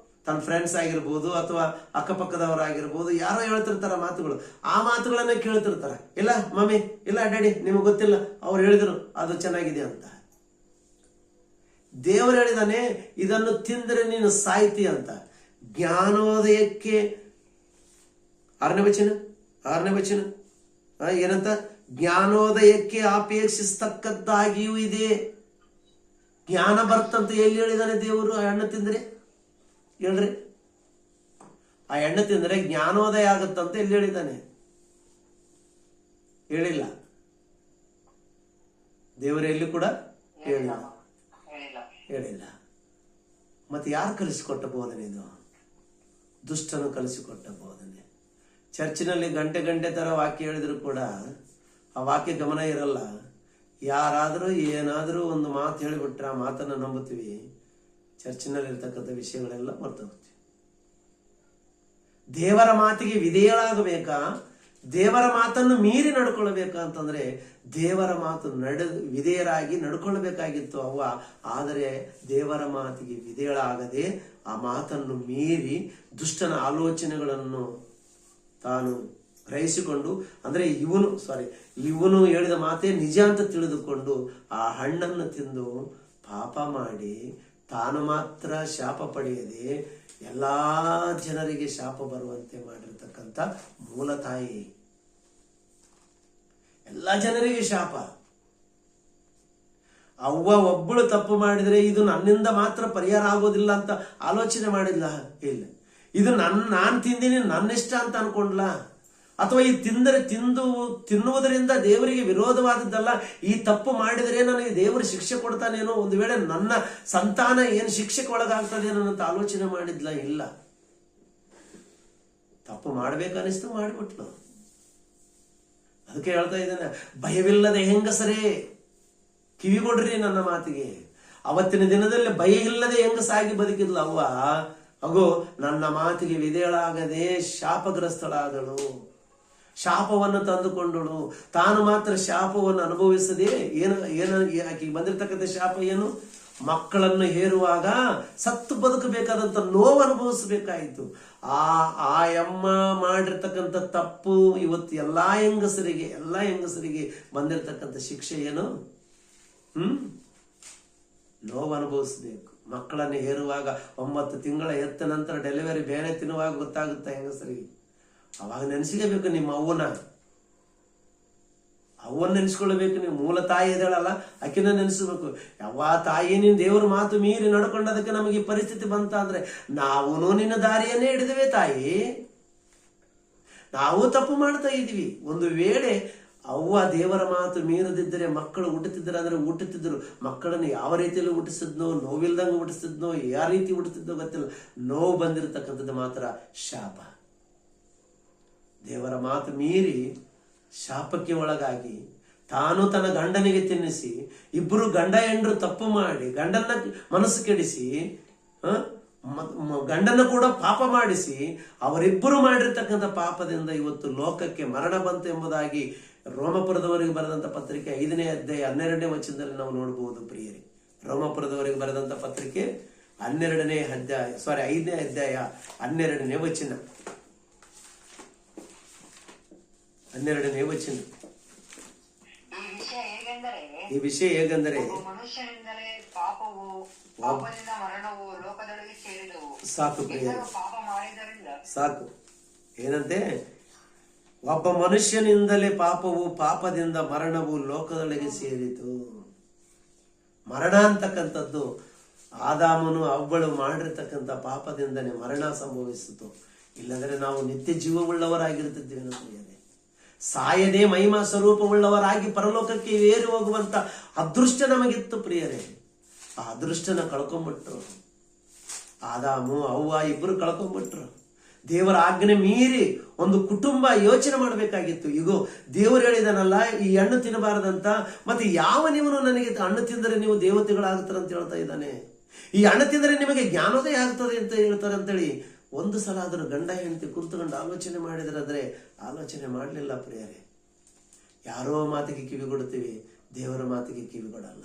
ತನ್ನ ಫ್ರೆಂಡ್ಸ್ ಆಗಿರ್ಬೋದು ಅಥವಾ ಅಕ್ಕಪಕ್ಕದವರಾಗಿರ್ಬೋದು ಯಾರೋ ಹೇಳ್ತಿರ್ತಾರ ಮಾತುಗಳು, ಆ ಮಾತುಗಳನ್ನ ಕೇಳ್ತಿರ್ತಾರ. ಇಲ್ಲ ಮಮ್ಮಿ, ಇಲ್ಲ ಡ್ಯಾಡಿ, ನಿಮಗೆ ಗೊತ್ತಿಲ್ಲ, ಅವ್ರು ಹೇಳಿದ್ರು ಅದು ಚೆನ್ನಾಗಿದೆ ಅಂತ. ದೇವರು ಹೇಳಿದಾನೆ ಇದನ್ನು ತಿಂದ್ರೆ ನೀನು ಸಾಯ್ತಿ ಅಂತ. ಜ್ಞಾನೋದಯಕ್ಕೆ 6ನೇ ವಚನ, 6ನೇ ವಚನ ಏನಂತ? ಜ್ಞಾನೋದಯಕ್ಕೆ ಅಪೇಕ್ಷಿಸ್ತಕ್ಕದ್ದಾಗಿಯೂ ಇದೆ. ಜ್ಞಾನ ಬರ್ತಂತ ಎಲ್ಲಿ ಹೇಳಿದಾನೆ ದೇವರು? ಆ ಹಣ್ಣು ತಿಂದ್ರೆ ಹೇಳ್ರಿ, ಆ ಹಣ್ಣು ತಿಂದ್ರೆ ಜ್ಞಾನೋದಯ ಆಗುತ್ತಂತ ಎಲ್ಲಿ ಹೇಳಿದಾನೆ? ಹೇಳಿಲ್ಲ. ದೇವರು ಎಲ್ಲಿ ಕೂಡ ಹೇಳಿಲ್ಲ. ಮತ್ತೆ ಯಾರು ಕಲಿಸಿಕೊಟ್ಟ ಬೋಧನೆ ಇದು? ದುಷ್ಟನು ಕಲಿಸಿಕೊಟ್ಟ ಬೋಧನೆ. ಚರ್ಚಿನಲ್ಲಿ ಗಂಟೆ ಗಂಟೆ ತರ ವಾಕ್ಯ ಹೇಳಿದ್ರು ಕೂಡ ಆ ವಾಕ್ಯ ಗಮನ ಇರಲ್ಲ. ಯಾರಾದರೂ ಏನಾದರೂ ಒಂದು ಮಾತು ಹೇಳಿಬಿಟ್ರೆ ಆ ಮಾತನ್ನು ನಂಬುತ್ತೀವಿ, ಚರ್ಚಿನಲ್ಲಿ ಇರ್ತಕ್ಕಂಥ ವಿಷಯಗಳೆಲ್ಲ ಮರ್ತು ಹೋಗ್ತೀವಿ. ದೇವರ ಮಾತಿಗೆ ವಿಧೇಯಳಾಗಬೇಕಾ, ದೇವರ ಮಾತನ್ನು ಮೀರಿ ನಡ್ಕೊಳ್ಬೇಕಾ ಅಂತಂದ್ರೆ ದೇವರ ಮಾತು ವಿಧೇಯರಾಗಿ ನಡ್ಕೊಳ್ಬೇಕಾಗಿತ್ತು ಅವ್ವ. ಆದರೆ ದೇವರ ಮಾತಿಗೆ ವಿಧೇಯಳಾಗದೆ ಆ ಮಾತನ್ನು ಮೀರಿ ದುಷ್ಟನ ಆಲೋಚನೆಗಳನ್ನು ತಾನು ಗ್ರಹಿಸಿಕೊಂಡು, ಅಂದ್ರೆ ಇವನು ಹೇಳಿದ ಮಾತೇ ನಿಜ ಅಂತ ತಿಳಿದುಕೊಂಡು ಆ ಹಣ್ಣನ್ನು ತಿಂದು ಪಾಪ ಮಾಡಿ ತಾನು ಮಾತ್ರ ಶಾಪ ಪಡೆಯದೆ ಎಲ್ಲಾ ಜನರಿಗೆ ಶಾಪ ಬರುವಂತೆ ಮಾಡಿರ್ತಕ್ಕಂಥ ಮೂಲ ತಾಯಿ. ಎಲ್ಲ ಜನರಿಗೆ ಶಾಪ. ಅವ್ವ ಒಬ್ಬಳು ತಪ್ಪು ಮಾಡಿದ್ರೆ ಇದು ನನ್ನಿಂದ ಮಾತ್ರ ಪರಿಹಾರ ಆಗೋದಿಲ್ಲ ಅಂತ ಆಲೋಚನೆ ಮಾಡಿಲ್ಲ. ಇಲ್ಲ, ಇದು ನಾನು ತಿಂದಿನಿ, ನನ್ನಿಷ್ಟ ಅಂತ ಅನ್ಕೊಂಡ್ಲ, ಅಥವಾ ಈ ತಿನ್ನುವುದರಿಂದ ದೇವರಿಗೆ ವಿರೋಧವಾದದ್ದಲ್ಲ, ಈ ತಪ್ಪು ಮಾಡಿದರೆ ನನಗೆ ದೇವರು ಶಿಕ್ಷೆ ಕೊಡ್ತಾನೇನೋ, ಒಂದು ವೇಳೆ ನನ್ನ ಸಂತಾನ ಏನು ಶಿಕ್ಷೆಗೆ ಒಳಗಾಗ್ತದೇನೋ ಅಂತ ಆಲೋಚನೆ ಮಾಡಿದ್ಲ. ಇಲ್ಲ, ತಪ್ಪು ಮಾಡ್ಬೇಕನ್ನಿಸ್ತು, ಮಾಡಿಬಿಟ್ಲು. ಅದಕ್ಕೆ ಹೇಳ್ತಾ ಇದ್ದಾನೆ, ಭಯವಿಲ್ಲದೆ ಹೆಂಗಸರೇ ಕಿವಿಗೊಡ್ರಿ ನನ್ನ ಮಾತಿಗೆ. ಅವತ್ತಿನ ದಿನದಲ್ಲಿ ಭಯ ಇಲ್ಲದೆ ಹೆಂಗಸಾಗಿ ಬದುಕಿದ್ಲು ಅವ್ವ. ಅಗೋ ನನ್ನ ಮಾತಿಗೆ ವಿಧೇಯಳಾಗದೆ ಶಾಪಗ್ರಸ್ತಳಾದಳು, ಶಾಪವನ್ನು ತಂದುಕೊಂಡಳು. ತಾನು ಮಾತ್ರ ಶಾಪವನ್ನು ಅನುಭವಿಸದೆ ಆಕೆಗೆ ಬಂದಿರತಕ್ಕಂಥ ಶಾಪ ಏನು? ಮಕ್ಕಳನ್ನು ಹೇರುವಾಗ ಸತ್ತು ಬದುಕಬೇಕಾದಂತ ನೋವು ಅನುಭವಿಸಬೇಕಾಯಿತು. ಆ ಅಮ್ಮ ಮಾಡಿರ್ತಕ್ಕಂಥ ತಪ್ಪು ಇವತ್ತು ಎಲ್ಲಾ ಹೆಂಗಸರಿಗೆ ಬಂದಿರತಕ್ಕಂಥ ಶಿಕ್ಷೆ ಏನು? ನೋವು ಅನುಭವಿಸ್ಬೇಕು. ಮಕ್ಕಳನ್ನು ಹೇರುವಾಗ 9 ತಿಂಗಳ ಎತ್ತ ನಂತರ ಡೆಲಿವರಿ ಬೇರೆ ತಿನ್ನುವಾಗ ಗೊತ್ತಾಗುತ್ತೆ ಹೆಂಗಸರಿಗೆ. ಅವಾಗ ನೆನೆಸ್ಲೇಬೇಕು ನಿಮ್ಮ ಅವ್ವನ್ನ ನೆನೆಸ್ಕೊಳ್ಬೇಕು. ನೀವು ಮೂಲ ತಾಯಿ ಇದ್ದಾಳಲ್ಲ, ಆಕಿನ ನೆನೆಸ್ಬೇಕು. ಯಾವ ತಾಯಿ ನೀನ್ ದೇವ್ರ ಮಾತು ಮೀರಿ ನಡ್ಕೊಂಡದಕ್ಕೆ ನಮಗೆ ಈ ಪರಿಸ್ಥಿತಿ ಬಂತ ಅಂದ್ರೆ ನಾವು ನಿನ್ನ ದಾರಿಯನ್ನೇ ಹಿಡಿದಿವೆ ತಾಯಿ. ನಾವು ತಪ್ಪು ಮಾಡ್ತಾ ಇದೀವಿ. ಒಂದು ವೇಳೆ ಅವ್ವ ದೇವರ ಮಾತು ಮೀರದಿದ್ದರೆ ಮಕ್ಕಳು ಹುಟ್ಟುತ್ತಿದ್ದರೆ ಅಂದ್ರೆ ಹುಟ್ಟುತ್ತಿದ್ರು. ಮಕ್ಕಳನ್ನು ಯಾವ ರೀತಿಯಲ್ಲಿ ಹುಟ್ಟಿಸಿದ್ನೋ, ನೋವಿಲ್ದಂಗೆ ಹುಟ್ಟಿಸಿದ್ನೋ, ಯಾವ ರೀತಿ ಹುಟ್ಟಿಸಿದ್ನೋ ಗೊತ್ತಿಲ್ಲ, ನೋವು ಬಂದಿರತಕ್ಕಂಥದ್ದು ಮಾತ್ರ ಶಾಪ. ದೇವರ ಮಾತು ಮೀರಿ ಶಾಪಕ್ಕೆ ಒಳಗಾಗಿ ತಾನು ತನ್ನ ಗಂಡನಿಗೆ ತಿನ್ನಿಸಿ, ಇಬ್ಬರು ಗಂಡ ಹೆಂಡ್ರು ತಪ್ಪು ಮಾಡಿ ಗಂಡನ ಮನಸ್ಸು ಕೆಡಿಸಿ, ಗಂಡನ ಕೂಡ ಪಾಪ ಮಾಡಿಸಿ, ಅವರಿಬ್ಬರು ಮಾಡಿರ್ತಕ್ಕಂಥ ಪಾಪದಿಂದ ಇವತ್ತು ಲೋಕಕ್ಕೆ ಮರಣ ಬಂತು ಎಂಬುದಾಗಿ ರೋಮಪುರದವರಿಗೆ ಬರೆದಂತ ಪತ್ರಿಕೆ 5ನೇ ಅಧ್ಯಾಯ 12ನೇ ವಚನದಲ್ಲಿ ನಾವು ನೋಡಬಹುದು ಪ್ರಿಯರೇ. ರೋಮಪುರದವರಿಗೆ ಬರೆದಂತ ಪತ್ರಿಕೆ 5ನೇ ಅಧ್ಯಾಯ 12ನೇ ವಚನ. 12ನೇ ವಚನ. ಈ ವಿಷಯ ಹೇಗೆಂದರೆ ಮನುಷ್ಯನಿಂದಲೇ ಪಾಪವು, ಪಾಪದಿಂದ ಮರಣವು ಲೋಕದೊಳಗೆ ಸೇರಿದವು. ಸಾಕು ಪ್ರಿಯರೇ, ಪಾಪ ಮಾಡಿದ್ದರಿಂದ ಸಾಕು. ಏನಂತೆ? ಒಬ್ಬ ಮನುಷ್ಯನಿಂದಲೇ ಪಾಪವು, ಪಾಪದಿಂದ ಮರಣವು ಲೋಕದೊಳಗೆ ಸೇರಿತು. ಮರಣ ಅಂತಕ್ಕಂಥದ್ದು ಆದಾಮನು ಅವ್ವಳು ಮಾಡಿರ್ತಕ್ಕಂಥ ಪಾಪದಿಂದನೇ ಮರಣ ಸಂಭವಿಸಿತು. ಇಲ್ಲಂದ್ರೆ ನಾವು ನಿತ್ಯ ಜೀವವುಳ್ಳವರಾಗಿರ್ತಿದ್ದೇವೆ ಪ್ರಿಯರೇ. ಸಾಯದೆ ಮಹಿಮಾ ಸ್ವರೂಪವುಳ್ಳವರಾಗಿ ಪರಲೋಕಕ್ಕೆ ಏರಿ ಹೋಗುವಂತ ಅದೃಷ್ಟ ನಮಗಿತ್ತು ಪ್ರಿಯರೇ. ಆ ಅದೃಷ್ಟನ ಕಳ್ಕೊಂಡ್ಬಿಟ್ರು. ಆದಾಮು ಅವ್ವ ಇಬ್ಬರು ಕಳ್ಕೊಂಡ್ಬಿಟ್ರು. ದೇವರ ಆಜ್ಞೆ ಮೀರಿ ಒಂದು ಕುಟುಂಬ ಯೋಚನೆ ಮಾಡಬೇಕಾಗಿತ್ತು. ಈಗ ದೇವರು ಹೇಳಿದನಲ್ಲ ಈ ಹಣ್ಣು ತಿನ್ನಬಾರದಂತ, ಮತ್ತೆ ಯಾವ ನೀವು ನನಗೆ ಹಣ್ಣು ತಿಂದರೆ ನೀವು ದೇವತೆಗಳಾಗುತ್ತಾರೆ ಅಂತ ಹೇಳ್ತಾ ಇದ್ದಾನೆ. ಈ ಹಣ್ಣು ತಿಂದರೆ ನಿಮಗೆ ಜ್ಞಾನೋದಯ ಆಗ್ತದೆ ಅಂತ ಹೇಳ್ತಾರೆ ಅಂತೇಳಿ ಒಂದು ಸಲ ಆದರೂ ಗಂಡ ಹೆಂಡತಿ ಕುಳಿತುಕೊಂಡು ಆಲೋಚನೆ ಮಾಡಿದ್ರಾದ್ರೆ ಆಲೋಚನೆ ಮಾಡಲಿಲ್ಲ ಪ್ರಿಯರೇ. ಯಾರೋ ಮಾತಿಗೆ ಕಿವಿಗೊಡುತ್ತೀವಿ, ದೇವರ ಮಾತಿಗೆ ಕಿವಿಗೊಡಲ್ಲ.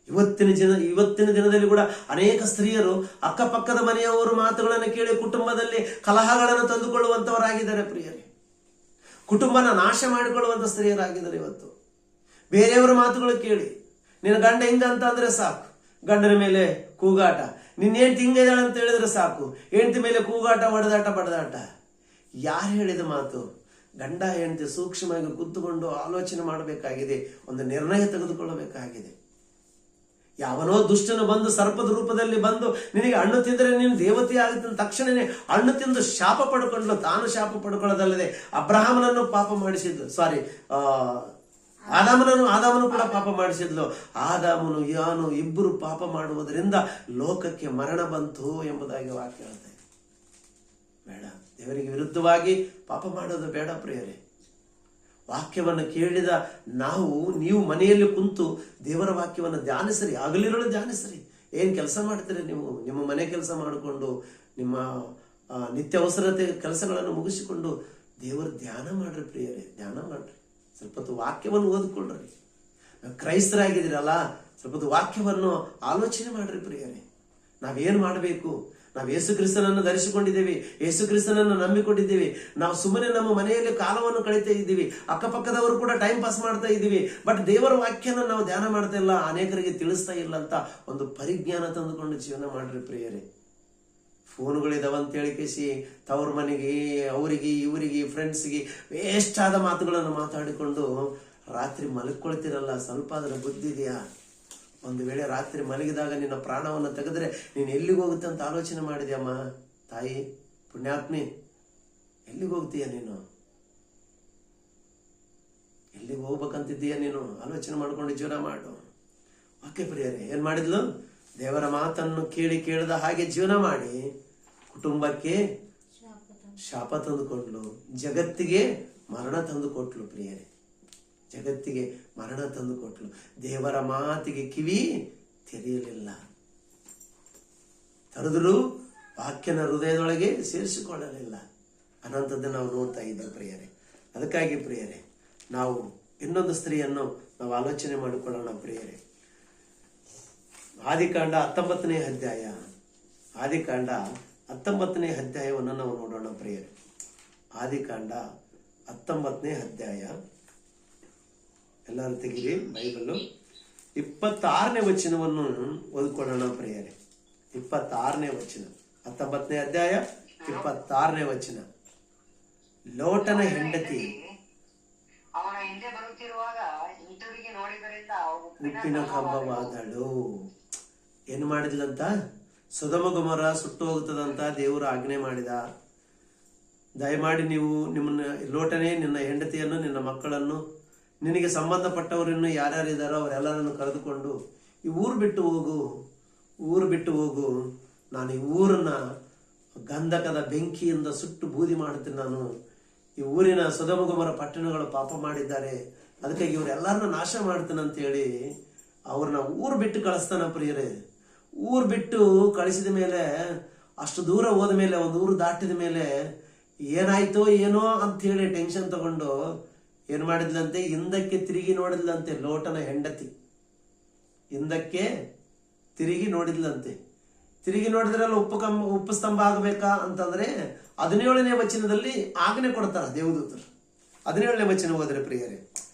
ಇವತ್ತಿನ ದಿನದಲ್ಲಿ ಕೂಡ ಅನೇಕ ಸ್ತ್ರೀಯರು ಅಕ್ಕಪಕ್ಕದ ಮನೆಯವರು ಮಾತುಗಳನ್ನು ಕೇಳಿ ಕುಟುಂಬದಲ್ಲಿ ಕಲಹಗಳನ್ನು ತಂದುಕೊಳ್ಳುವಂತವರಾಗಿದ್ದಾರೆ ಪ್ರಿಯರೇ. ಕುಟುಂಬನ ನಾಶ ಮಾಡಿಕೊಳ್ಳುವಂತ ಸ್ತ್ರೀಯರಾಗಿದ್ದಾರೆ ಇವತ್ತು. ಬೇರೆಯವರ ಮಾತುಗಳು ಕೇಳಿ, ನಿನ್ನ ಗಂಡ ಹಿಂಗ ಅಂತ ಅಂದ್ರೆ ಸಾಕು, ಗಂಡನ ಮೇಲೆ ಕೂಗಾಟ. ನಿನ್ನ ಹೆಂಡತಿ ಹಿಂಗಿದ್ದಾಳೆ ಅಂತ ಹೇಳಿದ್ರೆ ಸಾಕು, ಹೆಂಡತಿ ಮೇಲೆ ಕೂಗಾಟ, ಬಡದಾಟ. ಯಾರು ಹೇಳಿದ ಮಾತು? ಗಂಡ ಹೆಂಡತಿ ಸೂಕ್ಷ್ಮವಾಗಿ ಕೂತ್ಕೊಂಡು ಆಲೋಚನೆ ಮಾಡಬೇಕಾಗಿದೆ, ಒಂದು ನಿರ್ಣಯ ತೆಗೆದುಕೊಳ್ಳಬೇಕಾಗಿದೆ. ಯಾವನೋ ದುಷ್ಟನು ಬಂದು ಸರ್ಪದ ರೂಪದಲ್ಲಿ ಬಂದು ನಿನಗೆ ಹಣ್ಣು ತಿಂದರೆ ನೀನು ದೇವತೆ ಆಗುತ್ತೆ ತಕ್ಷಣನೇ ಹಣ್ಣು ತಿಂದು ಶಾಪ ಪಡ್ಕೊಂಡ್ಲು. ತಾನು ಶಾಪ ಪಡ್ಕೊಳ್ಳೋದಲ್ಲದೆ ಅಬ್ರಹಾಮನನ್ನು ಪಾಪ ಮಾಡಿಸಿದ್ಲು, ಆದಾಮನು ಕೂಡ ಪಾಪ ಮಾಡಿಸಿದ್ಲು. ಆದಾಮನು ಯಾನು ಇಬ್ಬರು ಪಾಪ ಮಾಡುವುದರಿಂದ ಲೋಕಕ್ಕೆ ಮರಣ ಬಂತು ಎಂಬುದಾಗಿ ವಾಕ್ಯ ಹೇಳ್ತಾ ಇದೆ. ಬೇಡ, ದೇವರಿಗೆ ವಿರುದ್ಧವಾಗಿ ಪಾಪ ಮಾಡೋದು ಬೇಡ ಪ್ರಿಯರೇ. ವಾಕ್ಯವನ್ನು ಕೇಳಿದ ನೀವು ಮನೆಯಲ್ಲಿ ಕುಂತು ದೇವರ ವಾಕ್ಯವನ್ನು ಧ್ಯಾನಿಸ್ರಿ, ಹಗಲಿರುಳು ಧ್ಯಾನಿಸ್ರಿ. ಏನ್ ಕೆಲಸ ಮಾಡ್ತೀರಿ ನೀವು? ನಿಮ್ಮ ಮನೆ ಕೆಲಸ ಮಾಡಿಕೊಂಡು ನಿಮ್ಮ ನಿತ್ಯ ಅವಸರತೆ ಕೆಲಸಗಳನ್ನು ಮುಗಿಸಿಕೊಂಡು ದೇವರ ಧ್ಯಾನ ಮಾಡ್ರಿ ಪ್ರಿಯರೇ, ಧ್ಯಾನ ಮಾಡ್ರಿ. ಸ್ವಲ್ಪ ಹೊತ್ತು ವಾಕ್ಯವನ್ನು ಓದಿಕೊಳ್ಳ್ರಿ. ಕ್ರೈಸ್ತರಾಗಿದ್ದೀರಲ್ಲ, ಸ್ವಲ್ಪ ಹೊತ್ತು ವಾಕ್ಯವನ್ನು ಆಲೋಚನೆ ಮಾಡ್ರಿ ಪ್ರಿಯರೇ. ನಾವೇನ್ ಮಾಡಬೇಕು? ನಾವು ಯೇಸು ಕ್ರಿಸ್ತನನ್ನು ಧರಿಸಿಕೊಂಡಿದ್ದೇವೆ, ಯೇಸು ಕ್ರಿಸ್ತನನ್ನು ನಂಬಿಕೊಂಡಿದ್ದೇವೆ. ನಾವು ಸುಮ್ಮನೆ ನಮ್ಮ ಮನೆಯಲ್ಲಿ ಕಾಲವನ್ನು ಕಳೀತಾ ಇದ್ದೀವಿ, ಅಕ್ಕಪಕ್ಕದವರು ಕೂಡ ಟೈಮ್ ಪಾಸ್ ಮಾಡ್ತಾ ಇದ್ದೀವಿ. ಬಟ್ ದೇವರ ವಾಕ್ಯನ ನಾವು ಧ್ಯಾನ ಮಾಡ್ತಾ ಇಲ್ಲ, ಅನೇಕರಿಗೆ ತಿಳಿಸ್ತಾ ಇಲ್ಲ ಅಂತ ಒಂದು ಪರಿಜ್ಞಾನ ತಂದುಕೊಂಡು ಜೀವನ ಮಾಡ್ರಿ ಪ್ರಿಯರೇ. ಫೋನ್ಗಳಿದಾವಂತೇಳಿ ಕೇಸಿ ತವ್ರ ಮನೆಗೆ ಅವರಿಗೆ ಇವರಿಗೆ ಫ್ರೆಂಡ್ಸ್ಗೆ ವೇಸ್ಟ್ ಆದ ಮಾತುಗಳನ್ನು ಮಾತಾಡಿಕೊಂಡು ರಾತ್ರಿ ಮಲಗ್ಕೊಳ್ತಿರಲ್ಲ. ಸ್ವಲ್ಪ ಅದರ ಬುದ್ಧಿ ಇದೆಯಾ? ಒಂದು ವೇಳೆ ರಾತ್ರಿ ಮಲಗಿದಾಗ ನಿನ್ನ ಪ್ರಾಣವನ್ನು ತೆಗೆದ್ರೆ ನೀನು ಎಲ್ಲಿಗೆ ಹೋಗುತ್ತೆ ಅಂತ ಆಲೋಚನೆ ಮಾಡಿದ್ಯಮ್ಮ? ತಾಯಿ ಪುಣ್ಯಾತ್ಮಿ, ಎಲ್ಲಿಗೆ ಹೋಗ್ತೀಯ ನೀನು? ಎಲ್ಲಿಗೆ ಹೋಗ್ಬೇಕಂತಿದ್ದೀಯ ನೀನು? ಆಲೋಚನೆ ಮಾಡ್ಕೊಂಡು ಜೀವನ ಮಾಡು. ಓಕೆ ಪ್ರಿಯರೇ, ಏನ್ ಮಾಡಿದ್ಲು? ದೇವರ ಮಾತನ್ನು ಕೇಳಿದ ಹಾಗೆ ಜೀವನ ಮಾಡಿ ಕುಟುಂಬಕ್ಕೆ ಶಾಪ ತಂದುಕೊಂಡ್ಲು, ಜಗತ್ತಿಗೆ ಮರಣ ತಂದು ಕೊಟ್ಲು ಪ್ರಿಯರೇ. ಜಗತ್ತಿಗೆ ಮರಣ ತಂದು ಕೊಟ್ಲು. ದೇವರ ಮಾತಿಗೆ ಕಿವಿ ತೆರೆಯಲಿಲ್ಲ. ತರದ್ರು ವಾಕ್ಯನ ಹೃದಯದೊಳಗೆ ಸೇರಿಸಿಕೊಳ್ಳಲಿಲ್ಲ ಅನ್ನೋಂಥದ್ದು ನಾವು ನೋಡ್ತಾ ಇದ್ದೇವೆ ಪ್ರಿಯರೇ. ಅದಕ್ಕಾಗಿ ಪ್ರಿಯರೇ, ನಾವು ಇನ್ನೊಂದು ಸ್ತ್ರೀಯನ್ನು ನಾವು ಆಲೋಚನೆ ಮಾಡಿಕೊಳ್ಳೋಣ ಪ್ರಿಯರೇ. ಆದಿಕಾಂಡ 19ನೇ ಅಧ್ಯಾಯ, ಆದಿಕಾಂಡ 19ನೇ ಅಧ್ಯಾಯವನ್ನು ನಾವು ನೋಡೋಣ ಪ್ರಿಯರೇ. ಆದಿಕಾಂಡ 19ನೇ ಅಧ್ಯಾಯ, ಎಲ್ಲರೂ ತೆಗಿರಿ ಬೈಬಲ್. 26ನೇ ವಚನವನ್ನು ಓದ್ಕೊಳ್ಳೋಣ ಪ್ರಿಯರೇ. 26ನೇ ವಚನ, 19ನೇ ಅಧ್ಯಾಯ 26ನೇ ವಚನ. ಲೋಟನ ಹೆಂಡತಿ ಅವನ ಹಿಂದೆ ಬರುತ್ತಿರುವಾಗ ಹಿಂತಿರುಗಿ ನೋಡಿದರಿಂದ ಉಪ್ಪಿನ ಕಂಬವಾದಳು. ಏನು ಮಾಡಿದ್ಲಂತ? ಸೊದೋಮ ಗೊಮೋರ ಸುಟ್ಟು ಹೋಗ್ತದಂತ ದೇವರು ಆಜ್ಞೆ ಮಾಡಿದ. ದಯಮಾಡಿ ನೀವು ಲೋಟನೇ ನಿನ್ನ ಹೆಂಡತಿಯನ್ನು, ನಿನ್ನ ಮಕ್ಕಳನ್ನು, ನಿನಗೆ ಸಂಬಂಧಪಟ್ಟವರನ್ನು ಯಾರ್ಯಾರಿದ್ದಾರೋ ಅವರೆಲ್ಲರನ್ನು ಕರೆದುಕೊಂಡು ಈ ಊರು ಬಿಟ್ಟು ಹೋಗು. ನಾನು ಈ ಊರನ್ನ ಗಂಧಕದ ಬೆಂಕಿಯಿಂದ ಸುಟ್ಟು ಬೂದಿ ಮಾಡ್ತೀನಿ. ನಾನು ಈ ಊರಿನ ಸೊದೋಮ ಗೊಮೋರ ಪಟ್ಟಣಗಳು ಪಾಪ ಮಾಡಿದ್ದಾರೆ, ಅದಕ್ಕಾಗಿ ಇವರೆಲ್ಲರನ್ನ ನಾಶ ಮಾಡ್ತೇನೆ ಅಂತ ಹೇಳಿ ಅವ್ರನ್ನ ಊರು ಬಿಟ್ಟು ಕಳಿಸ್ತಾನ ಪ್ರಿಯರೇ. ಊರು ಬಿಟ್ಟು ಕಳಿಸಿದ ಮೇಲೆ, ಅಷ್ಟು ದೂರ ಹೋದ ಮೇಲೆ, ಒಂದು ಊರು ದಾಟಿದ ಮೇಲೆ ಏನಾಯ್ತೋ ಏನೋ ಅಂತ ಹೇಳಿ ಟೆನ್ಷನ್ ತಗೊಂಡು ಏನ್ ಮಾಡಿದ್ಲಂತೆ? ಹಿಂದಕ್ಕೆ ತಿರುಗಿ ನೋಡಿದ್ಲಂತೆ. ಲೋಟನ ಹೆಂಡತಿ ಹಿಂದಕ್ಕೆ ತಿರುಗಿ ನೋಡಿದ್ಲಂತೆ. ತಿರುಗಿ ನೋಡಿದ್ರಲ್ಲ ಉಪ್ಪು ಸ್ತಂಭ ಆಗ್ಬೇಕಾ ಅಂತಂದ್ರೆ 17ನೇ ವಚನದಲ್ಲಿ ಆಜ್ಞೆ ಕೊಡ್ತಾರ ದೇವದೂತರು. 17ನೇ ವಚನ ಹೋದ್ರೆ ಪ್ರಿಯರೇ,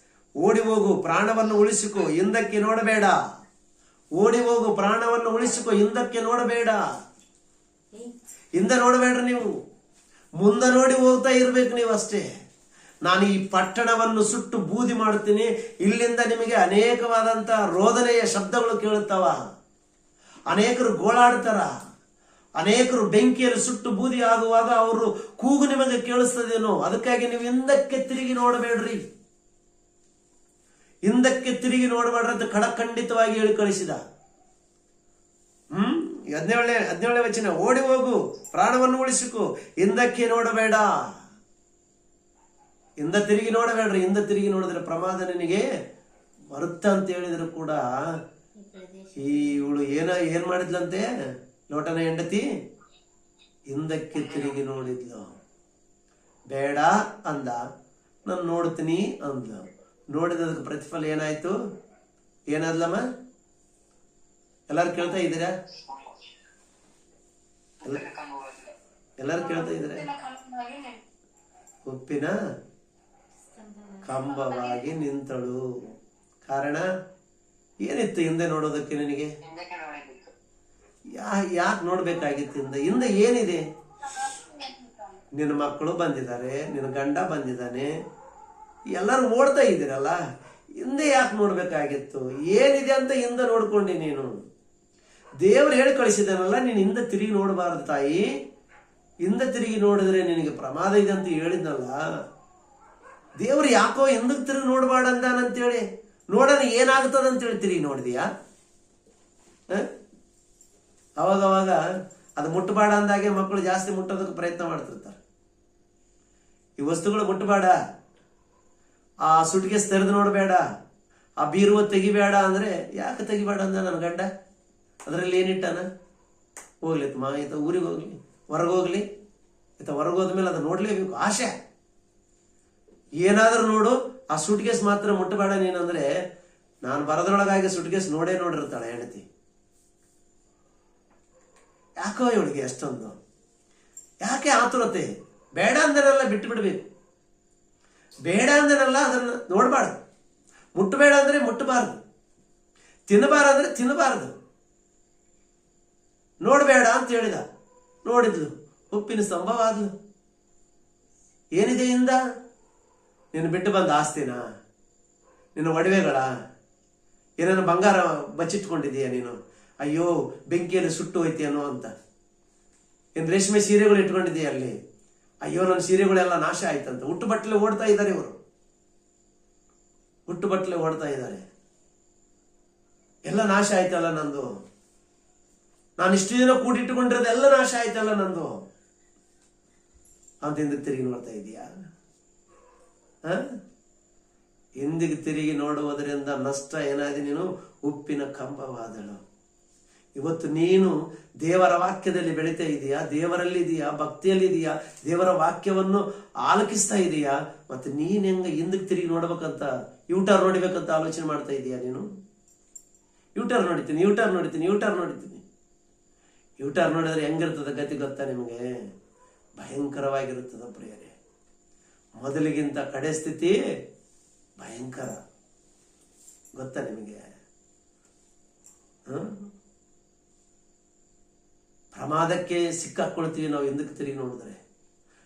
ಓಡಿ ಹೋಗು, ಪ್ರಾಣವನ್ನು ಉಳಿಸಿಕೊ, ಹಿಂದಕ್ಕೆ ನೋಡಬೇಡ. ಓಡಿ ಹೋಗು, ಪ್ರಾಣವನ್ನು ಉಳಿಸಿಕೊ, ಹಿಂದಕ್ಕೆ ನೋಡಬೇಡ. ಹಿಂದೆ ನೋಡಬೇಡ್ರಿ ನೀವು, ಮುಂದೆ ನೋಡಿ ಹೋಗ್ತಾ ಇರ್ಬೇಕು ನೀವು ಅಷ್ಟೇ. ನಾನು ಈ ಪಟ್ಟಣವನ್ನು ಸುಟ್ಟು ಬೂದಿ ಮಾಡ್ತೀನಿ. ಇಲ್ಲಿಂದ ನಿಮಗೆ ಅನೇಕವಾದಂತ ರೋದನೆಯ ಶಬ್ದಗಳು ಕೇಳುತ್ತವ, ಅನೇಕರು ಗೋಳಾಡ್ತಾರ, ಅನೇಕರು ಬೆಂಕಿಯಲ್ಲಿ ಸುಟ್ಟು ಬೂದಿ ಆಗುವಾಗ ಅವರು ಕೂಗು ನಿಮಗೆ ಕೇಳಿಸ್ತದೇನೋ. ಅದಕ್ಕಾಗಿ ನೀವು ಹಿಂದಕ್ಕೆ ತಿರುಗಿ ನೋಡಬೇಡ್ರಿ, ಹಿಂದಕ್ಕೆ ತಿರುಗಿ ನೋಡಬೇಡ್ರಿ ಅಂತ ಖಡಖಂಡಿತವಾಗಿ ಹೇಳಿ ಕಳಿಸಿದ. 17ನೇ ವಚನ, ಓಡಿ ಹೋಗು, ಪ್ರಾಣವನ್ನು ಉಳಿಸಿಕೊ, ಹಿಂದಕ್ಕೆ ನೋಡಬೇಡ. ಹಿಂದ ತಿರುಗಿ ನೋಡಬೇಡ್ರಿ. ಹಿಂದ ತಿರುಗಿ ನೋಡಿದ್ರೆ ಪ್ರಮಾದ ನಿನಗೆ ಬರುತ್ತ ಅಂತ ಹೇಳಿದ್ರು ಕೂಡ ಇವಳು ಏನ್ ಮಾಡಿದ್ಲಂತೆ? ಲೋಟನ ಹೆಂಡತಿ ಹಿಂದಕ್ಕೆ ತಿರುಗಿ ನೋಡಿದ್ಲು. ಬೇಡ ಅಂದ, ನಾನು ನೋಡ್ತೀನಿ ಅಂದ್ಲು. ನೋಡಿದದಕ್ಕೆ ಪ್ರತಿಫಲ ಏನಾಯ್ತು? ಏನಾದ್ಲಮ್ಮ? ಎಲ್ಲಾರು ಕೇಳ್ತಾ ಇದ್ದೀರಾ? ಎಲ್ಲಾರು ಕೇಳ್ತಾ ಇದ್ದೀರಾ? ಉಪ್ಪಿನ ಕಂಬವಾಗಿ ನಿಂತಳು. ಕಾರಣ ಏನಿತ್ತು ಹಿಂದೆ ನೋಡೋದಕ್ಕೆ ನಿನಗೆ? ಯಾಕೆ ನೋಡ್ಬೇಕಾಗಿತ್ತು? ಹಿಂದೆ ಏನಿದೆ? ನಿನ್ನ ಮಕ್ಕಳು ಬಂದಿದ್ದಾರೆ, ನಿನ್ನ ಗಂಡ ಬಂದಿದ್ದಾನೆ, ಎಲ್ಲರೂ ಓಡ್ತಾ ಇದ್ದೀರಲ್ಲ, ಹಿಂದೆ ಯಾಕೆ ನೋಡ್ಬೇಕಾಗಿತ್ತು? ಏನಿದೆ ಅಂತ ಹಿಂದೆ ನೋಡ್ಕೊಂಡಿ ನೀನು. ದೇವರು ಹೇಳಿ ಕಳಿಸಿದಾನಲ್ಲ, ನೀನು ಹಿಂದೆ ತಿರುಗಿ ನೋಡಬಾರದು ತಾಯಿ. ಹಿಂದೆ ತಿರುಗಿ ನೋಡಿದ್ರೆ ನಿನಗೆ ಪ್ರಮಾದ ಇದೆ ಅಂತ ಹೇಳಿದ್ನಲ್ಲ. ದೇವ್ರು ಯಾಕೋ ಹಿಂದಕ್ಕೆ ತಿರುಗಿ ನೋಡಬಾರ್ದು ಅಂದಾನಂತೇಳಿ ನೋಡೋಣ ಏನಾಗ್ತದ ಅಂತೇಳಿ ತಿರುಗಿ ನೋಡಿದೀಯಾ? ಅವಾಗವಾಗ ಅದು ಮುಟ್ಟಬೇಡ ಅಂದಾಗೆ ಮಕ್ಕಳು ಜಾಸ್ತಿ ಮುಟ್ಟೋದಕ್ಕೆ ಪ್ರಯತ್ನ ಮಾಡ್ತಿರ್ತಾರೆ. ಈ ವಸ್ತುಗಳು ಮುಟ್ಟಬೇಡ, ಆ ಸುಟ್ಕೇಸ್ ತೆರೆದು ನೋಡಬೇಡ, ಆ ಬೀರುವ ತೆಗಿಬೇಡ ಅಂದ್ರೆ ಯಾಕೆ ತೆಗಿಬೇಡ ಅಂದ ನನ್ನ ಗಂಡ? ಅದರಲ್ಲಿ ಏನಿಟ್ಟಾನ? ಹೋಗ್ಲಿ ಈತ ಊರಿಗೆ ಹೋಗ್ಲಿ, ಹೊರಗೋಗ್ಲಿ, ಈತ ಹೊರಗೋದ್ಮೇಲೆ ಅದು ನೋಡ್ಲೇಬೇಕು ಆಶೆ. ಏನಾದ್ರೂ ನೋಡು, ಆ ಸುಟ್ಕೇಸ್ ಮಾತ್ರ ಮುಟ್ಟಬೇಡ ನೀನಂದ್ರೆ ನಾನು ಬರೋದ್ರೊಳಗಾಗಿ ಸುಟ್ಕೇಸ್ ನೋಡೇ ನೋಡಿರ್ತಾಳೆ ಹೆಂಡತಿ. ಯಾಕೋ ಇವಳಿಗೆ ಅಷ್ಟೊಂದು ಯಾಕೆ ಆತುರತೆ? ಬೇಡ ಅಂದನೆಲ್ಲ ಬಿಟ್ಟು ಬಿಡ್ಬೇಕು. ಬೇಡ ಅಂದನೆಲ್ಲ ಅದನ್ನ ನೋಡಬಾರ್ದು. ಮುಟ್ಟಬೇಡ ಅಂದ್ರೆ ಮುಟ್ಟಬಾರ್ದು, ತಿನ್ನಬಾರ್ದಂದ್ರೆ ತಿನ್ನಬಾರ್ದು. ನೋಡಬೇಡ ಅಂತ ಹೇಳಿದ, ನೋಡಿದ್ಲು, ಉಪ್ಪಿನ ಸಂಭವ ಆದ್ಲು. ಏನಿದೆ ಇಂದ? ನೀನು ಬಿಟ್ಟು ಬಂದ ಆಸ್ತಿನ, ನಿನ್ನ ಒಡವೆಗಳ, ಏನೇನು ಬಂಗಾರ ಬಚ್ಚಿಟ್ಕೊಂಡಿದೀಯ ನೀನು? ಅಯ್ಯೋ ಬೆಂಕಿಯಲ್ಲಿ ಸುಟ್ಟು ಹೋಯ್ತೇನೋ ಅಂತ. ಏನ್ ರೇಷ್ಮೆ ಸೀರೆಗಳು ಇಟ್ಕೊಂಡಿದೀಯ ಅಲ್ಲಿ? ಅಯ್ಯೋ ನನ್ನ ಸೀರೆಗಳೆಲ್ಲ ನಾಶ ಆಯ್ತಂತ. ಹುಟ್ಟು ಬಟ್ಟಲೆ ಓಡ್ತಾ ಇದ್ದಾರೆ ಇವರು, ಹುಟ್ಟು ಬಟ್ಟಲೆ ಓಡ್ತಾ ಇದ್ದಾರೆ. ಎಲ್ಲ ನಾಶ ಆಯ್ತಲ್ಲ ನಂದು, ನಾನು ಇಷ್ಟು ದಿನ ಕೂಡಿಟ್ಟುಕೊಂಡಿರೋದು ಎಲ್ಲ ನಾಶ ಆಯ್ತಲ್ಲ ನಂದು ಅಂತ ಹಿಂದಕ್ಕೆ ತಿರುಗಿ ನೋಡ್ತಾ ಇದೀಯಾ? ಹಿಂದಿಗೆ ತಿರುಗಿ ನೋಡುವುದರಿಂದ ನಷ್ಟ ಏನಾಗಿದೆ? ನೀನು ಉಪ್ಪಿನ ಕಂಬವಾದಳು. ಇವತ್ತು ನೀನು ದೇವರ ವಾಕ್ಯದಲ್ಲಿ ಬೆಳೀತಾ ಇದೀಯಾ, ದೇವರಲ್ಲಿ ಇದೀಯಾ, ಭಕ್ತಿಯಲ್ಲಿ ಇದೀಯಾ, ದೇವರ ವಾಕ್ಯವನ್ನು ಆಲಕಿಸ್ತಾ ಇದೀಯಾ? ಮತ್ತೆ ನೀನ್ ಹೆಂಗ ಹಿಂದಕ್ಕೆ ತಿರುಗಿ ನೋಡ್ಬೇಕಂತ, ಯೂಟರ್ ನೋಡಿಬೇಕಂತ ಆಲೋಚನೆ ಮಾಡ್ತಾ ಇದೀಯಾ ನೀನು? ಯೂಟರ್ ನೋಡಿದ್ದೀನಿ, ಯೂಟರ್ ನೋಡಿದ್ದೀನಿ, ಯೂಟರ್ ನೋಡಿದ್ದೀನಿ. ಯೂಟರ್ ನೋಡಿದ್ರೆ ಹೆಂಗಿರ್ತದ ಗತಿ ಗೊತ್ತಾ ನಿಮಗೆ? ಭಯಂಕರವಾಗಿರುತ್ತದ ಪ್ರಿಯರೇ. ಮೊದಲಿಗಿಂತ ಕಡೆ ಸ್ಥಿತಿ ಭಯಂಕರ, ಗೊತ್ತಾ ನಿಮಗೆ? ಪ್ರಮಾದಕ್ಕೆ ಸಿಕ್ಕಾಕೊಳ್ತೀವಿ ನಾವು ಹಿಂದಕ್ಕೆ ತಿರುಗಿ ನೋಡಿದ್ರೆ.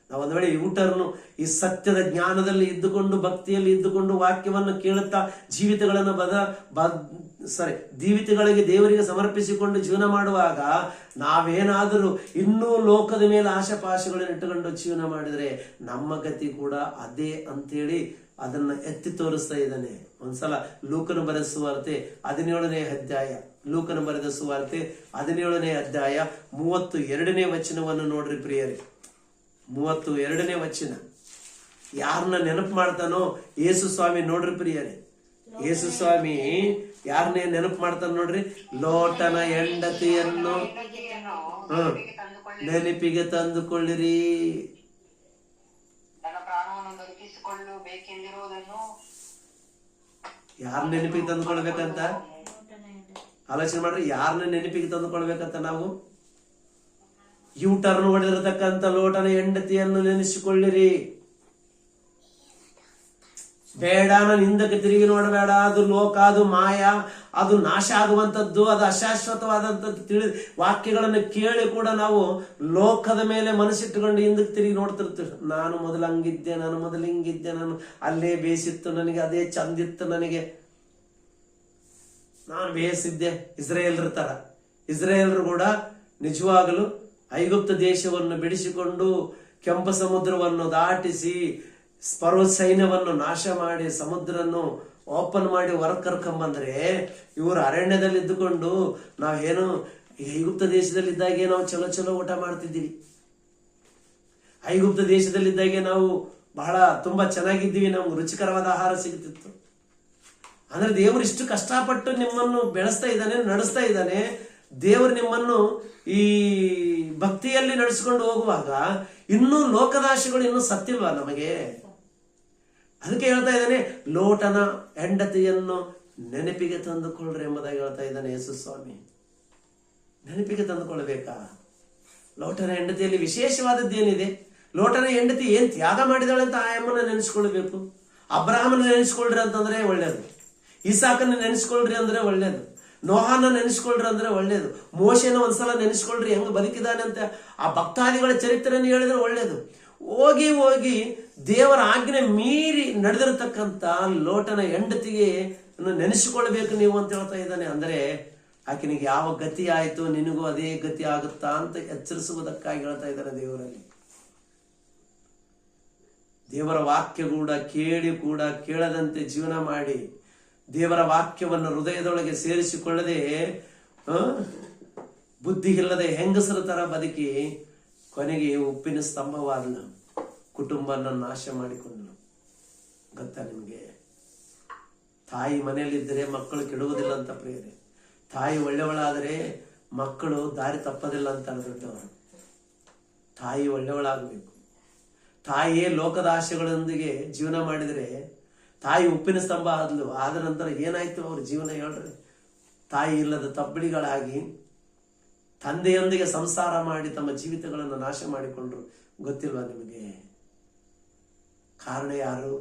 ನಾವು ಒಂದು ವೇಳೆ ಯೂಟರ್ನು ಈ ಸತ್ಯದ ಜ್ಞಾನದಲ್ಲಿ ಇದ್ದುಕೊಂಡು, ಭಕ್ತಿಯಲ್ಲಿ ಇದ್ದುಕೊಂಡು, ವಾಕ್ಯವನ್ನು ಕೇಳುತ್ತಾ ಜೀವಿತಗಳನ್ನು ಜೀವಿತಗಳಿಗೆ ದೇವರಿಗೆ ಸಮರ್ಪಿಸಿಕೊಂಡು ಜೀವನ ಮಾಡುವಾಗ ನಾವೇನಾದರೂ ಇನ್ನೂ ಲೋಕದ ಮೇಲೆ ಆಶಾಪಾಶಗಳನ್ನು ಇಟ್ಟುಕೊಂಡು ಜೀವನ ಮಾಡಿದ್ರೆ ನಮ್ಮ ಗತಿ ಕೂಡ ಅದೇ ಅಂತೇಳಿ ಅದನ್ನ ಎತ್ತಿ ತೋರಿಸ್ತಾ ಇದ್ದಾನೆ. ಒಂದ್ಸಲ ಲೂಕನು ಬರೆದ ಸುವಾರ್ತೆ 17ನೇ ಅಧ್ಯಾಯ, ಲೂಕನು ಬರೆದ ಸುವಾರ್ತೆ 17ನೇ ಅಧ್ಯಾಯ 32ನೇ ವಚನವನ್ನು ನೋಡ್ರಿ ಪ್ರಿಯರೇ. 32ನೇ ವಚನ. ಯಾರನ್ನ ನೆನಪು ಮಾಡ್ತಾನೋ ಯೇಸು ಸ್ವಾಮಿ ನೋಡ್ರಿ ಪ್ರಿಯರೇ. ಯೇಸು ಸ್ವಾಮಿ ಯಾರನ್ನೇ ನೆನಪು ಮಾಡ್ತಾನ ನೋಡ್ರಿ? ಲೋಟನ ಹೆಂಡತಿಯನ್ನು ನೆನಪಿಗೆ ತಂದುಕೊಳ್ಳಿರಿ. ಯಾರ ನೆನಪಿಗೆ ತಂದುಕೊಳ್ಬೇಕಂತ ಆಲೋಚನೆ ಮಾಡ್ರಿ. ಯಾರನ್ನ ನೆನಪಿಗೆ ತಂದುಕೊಳ್ಬೇಕಂತ ನಾವು? ಯೂಟರ್ನ್ ಹೊಡೆದಿರತಕ್ಕಂತ ಲೋಟನ ಹೆಂಡತಿಯನ್ನು ನೆನೆಸಿಕೊಳ್ಳಿರಿ. ಬೇಡ, ನಾನು ಹಿಂದಕ್ಕೆ ತಿರುಗಿ ನೋಡಬೇಡ. ಅದು ಲೋಕ, ಅದು ಮಾಯ, ಅದು ನಾಶ ಆಗುವಂಥದ್ದು, ಅದು ಅಶಾಶ್ವತವಾದಂಥದ್ದು. ವಾಕ್ಯಗಳನ್ನು ಕೇಳಿ ಕೂಡ ನಾವು ಲೋಕದ ಮೇಲೆ ಮನಸ್ಸಿಟ್ಟುಕೊಂಡು ಹಿಂದಕ್ಕೆ ತಿರುಗಿ ನೋಡ್ತಿರ್ತೀವಿ. ನಾನು ಮೊದಲು ಹಂಗಿದ್ದೆ, ನಾನು ಮೊದಲು ಹಿಂಗಿದ್ದೆ, ನಾನು ಅಲ್ಲೇ ಬೇಯಿಸಿತ್ತು ನನಗೆ, ಅದೇ ಚಂದಿತ್ತು ನನಗೆ, ನಾನು ಬೇಯಿಸಿದ್ದೆ. ಇಸ್ರೇಲ್ರ ತರ ಇಸ್ರೇಲ್ರು ಕೂಡ ನಿಜವಾಗಲು ಐಗುಪ್ತ ದೇಶವನ್ನು ಬಿಡಿಸಿಕೊಂಡು ಕೆಂಪು ಸಮುದ್ರವನ್ನು ದಾಟಿಸಿ ಫರೋ ಸೈನ್ಯವನ್ನು ನಾಶ ಮಾಡಿ ಸಮುದ್ರನ್ನು ಓಪನ್ ಮಾಡಿ ಹೊರ ಕರ್ಕೊಂಬಂದ್ರೆ, ಇವರು ಅರಣ್ಯದಲ್ಲಿ ಇದ್ದುಕೊಂಡು ನಾವೇನು ಐಗುಪ್ತ ದೇಶದಲ್ಲಿದ್ದಾಗೆ ನಾವು ಚಲೋ ಚಲೋ ಊಟ ಮಾಡ್ತಿದ್ದೀವಿ. ಐಗುಪ್ತ ದೇಶದಲ್ಲಿದ್ದಾಗೆ ನಾವು ಬಹಳ ತುಂಬಾ ಚೆನ್ನಾಗಿದ್ದೀವಿ, ನಮ್ಗೆ ರುಚಿಕರವಾದ ಆಹಾರ ಸಿಗ್ತಿತ್ತು. ಅಂದ್ರೆ ದೇವರು ಇಷ್ಟು ಕಷ್ಟಪಟ್ಟು ನಿಮ್ಮನ್ನು ಬೆಳೆಸ್ತಾ ಇದ್ದಾನೆ, ನಡೆಸ್ತಾ ಇದ್ದಾನೆ. ದೇವರು ನಿಮ್ಮನ್ನು ಈ ಭಕ್ತಿಯಲ್ಲಿ ನಡೆಸ್ಕೊಂಡು ಹೋಗುವಾಗ ಇನ್ನೂ ಲೋಕದಾಶಿಗಳು ಇನ್ನೂ ಸತ್ತಿಲ್ವಾ ನಮಗೆ? ಅದಕ್ಕೆ ಹೇಳ್ತಾ ಇದ್ದಾನೆ, ಲೋಟನ ಹೆಂಡತಿಯನ್ನು ನೆನಪಿಗೆ ತಂದುಕೊಳ್ಳ್ರಿ ಎಂಬುದಾಗಿ ಹೇಳ್ತಾ ಇದ್ದಾನೆ ಯೇಸು ಸ್ವಾಮಿ. ನೆನಪಿಗೆ ತಂದುಕೊಳ್ಬೇಕಾ? ಲೋಟನ ಹೆಂಡತಿಯಲ್ಲಿ ವಿಶೇಷವಾದದ್ದೇನಿದೆ? ಲೋಟನ ಹೆಂಡತಿ ಏನ್ ತ್ಯಾಗ ಮಾಡಿದಾಳೆ ಅಂತ ಆ ಅಮ್ಮನ ನೆನೆಸ್ಕೊಳ್ಬೇಕು. ಅಬ್ರಹಾಮನ ನೆನೆಸ್ಕೊಳ್ರಿ ಅಂತಂದ್ರೆ ಒಳ್ಳೇದು, ಇಸಾಕನ್ನ ನೆನೆಸ್ಕೊಳ್ರಿ ಅಂದ್ರೆ ಒಳ್ಳೇದು, ನೋಹನ ನೆನೆಸ್ಕೊಳ್ರಿ ಅಂದ್ರೆ ಒಳ್ಳೇದು, ಮೋಶೆನ ಒಂದ್ಸಲ ನೆನೆಸ್ಕೊಳ್ರಿ ಹೆಂಗ್ ಬದುಕಿದಾನೆ ಅಂತ ಆ ಭಕ್ತಾದಿಗಳ ಚರಿತ್ರೆಯನ್ನು ಹೇಳಿದ್ರೆ ಒಳ್ಳೇದು. ಹೋಗಿ ಹೋಗಿ ದೇವರ ಆಜ್ಞೆ ಮೀರಿ ನಡೆದಿರತಕ್ಕಂತ ಲೋಟನ ಹೆಂಡತಿಗೆ ನೆನೆಸಿಕೊಳ್ಬೇಕು ನೀವು ಅಂತ ಹೇಳ್ತಾ ಇದ್ದಾನೆ. ಅಂದ್ರೆ ಆಕೆನಿಗೆ ಯಾವ ಗತಿ ಆಯ್ತು ನಿನಗೂ ಅದೇ ಗತಿ ಆಗುತ್ತಾ ಅಂತ ಎಚ್ಚರಿಸುವುದಕ್ಕಾಗಿ ಹೇಳ್ತಾ ಇದ್ದಾರೆ ದೇವರಲ್ಲಿ. ದೇವರ ವಾಕ್ಯ ಕೂಡ ಕೇಳದಂತೆ ಜೀವನ ಮಾಡಿ ದೇವರ ವಾಕ್ಯವನ್ನು ಹೃದಯದೊಳಗೆ ಸೇರಿಸಿಕೊಳ್ಳದೆ ಬುದ್ಧಿ ಇಲ್ಲದೆ ಹೆಂಗಸರ ತರ ಬದುಕಿ ಕೊನೆಗೆ ಉಪ್ಪಿನ ಸ್ತಂಭವಾದನು, ಕುಟುಂಬನ ನಾಶ ಮಾಡಿಕೊಂಡನು. ಗೊತ್ತಾ ನಿಮ್ಗೆ? ತಾಯಿ ಮನೆಯಲ್ಲಿದ್ದರೆ ಮಕ್ಕಳು ಕೆಡುವುದಿಲ್ಲ ಅಂತ ಪ್ರಿಯರೇ. ತಾಯಿ ಒಳ್ಳೆಯವಳಾದರೆ ಮಕ್ಕಳು ದಾರಿ ತಪ್ಪದಿಲ್ಲ ಅಂತ ದೊಡ್ಡವರು. ತಾಯಿ ಒಳ್ಳೆಯವಳಾಗಬೇಕು. ತಾಯಿಯೇ ಲೋಕದ ಆಶೆಗಳೊಂದಿಗೆ ಜೀವನ ಮಾಡಿದರೆ ತಾಯಿ ಉಪ್ಪಿನ ಸ್ತಂಭ ಆದ್ಲು. ಆದ ನಂತರ ಏನಾಯ್ತು ಅವ್ರ ಜೀವನ ಹೇಳ್ರಿ? ತಾಯಿ ಇಲ್ಲದ ತಬ್ಬಡಿಗಳಾಗಿ ತಂದೆಯೊಂದಿಗೆ ಸಂಸಾರ ಮಾಡಿ ತಮ್ಮ ಜೀವಿತಗಳನ್ನು ನಾಶ ಮಾಡಿಕೊಂಡ್ರು. ಗೊತ್ತಿಲ್ವಾ ನಿಮಗೆ? ಕಾರಣ ಯಾರು?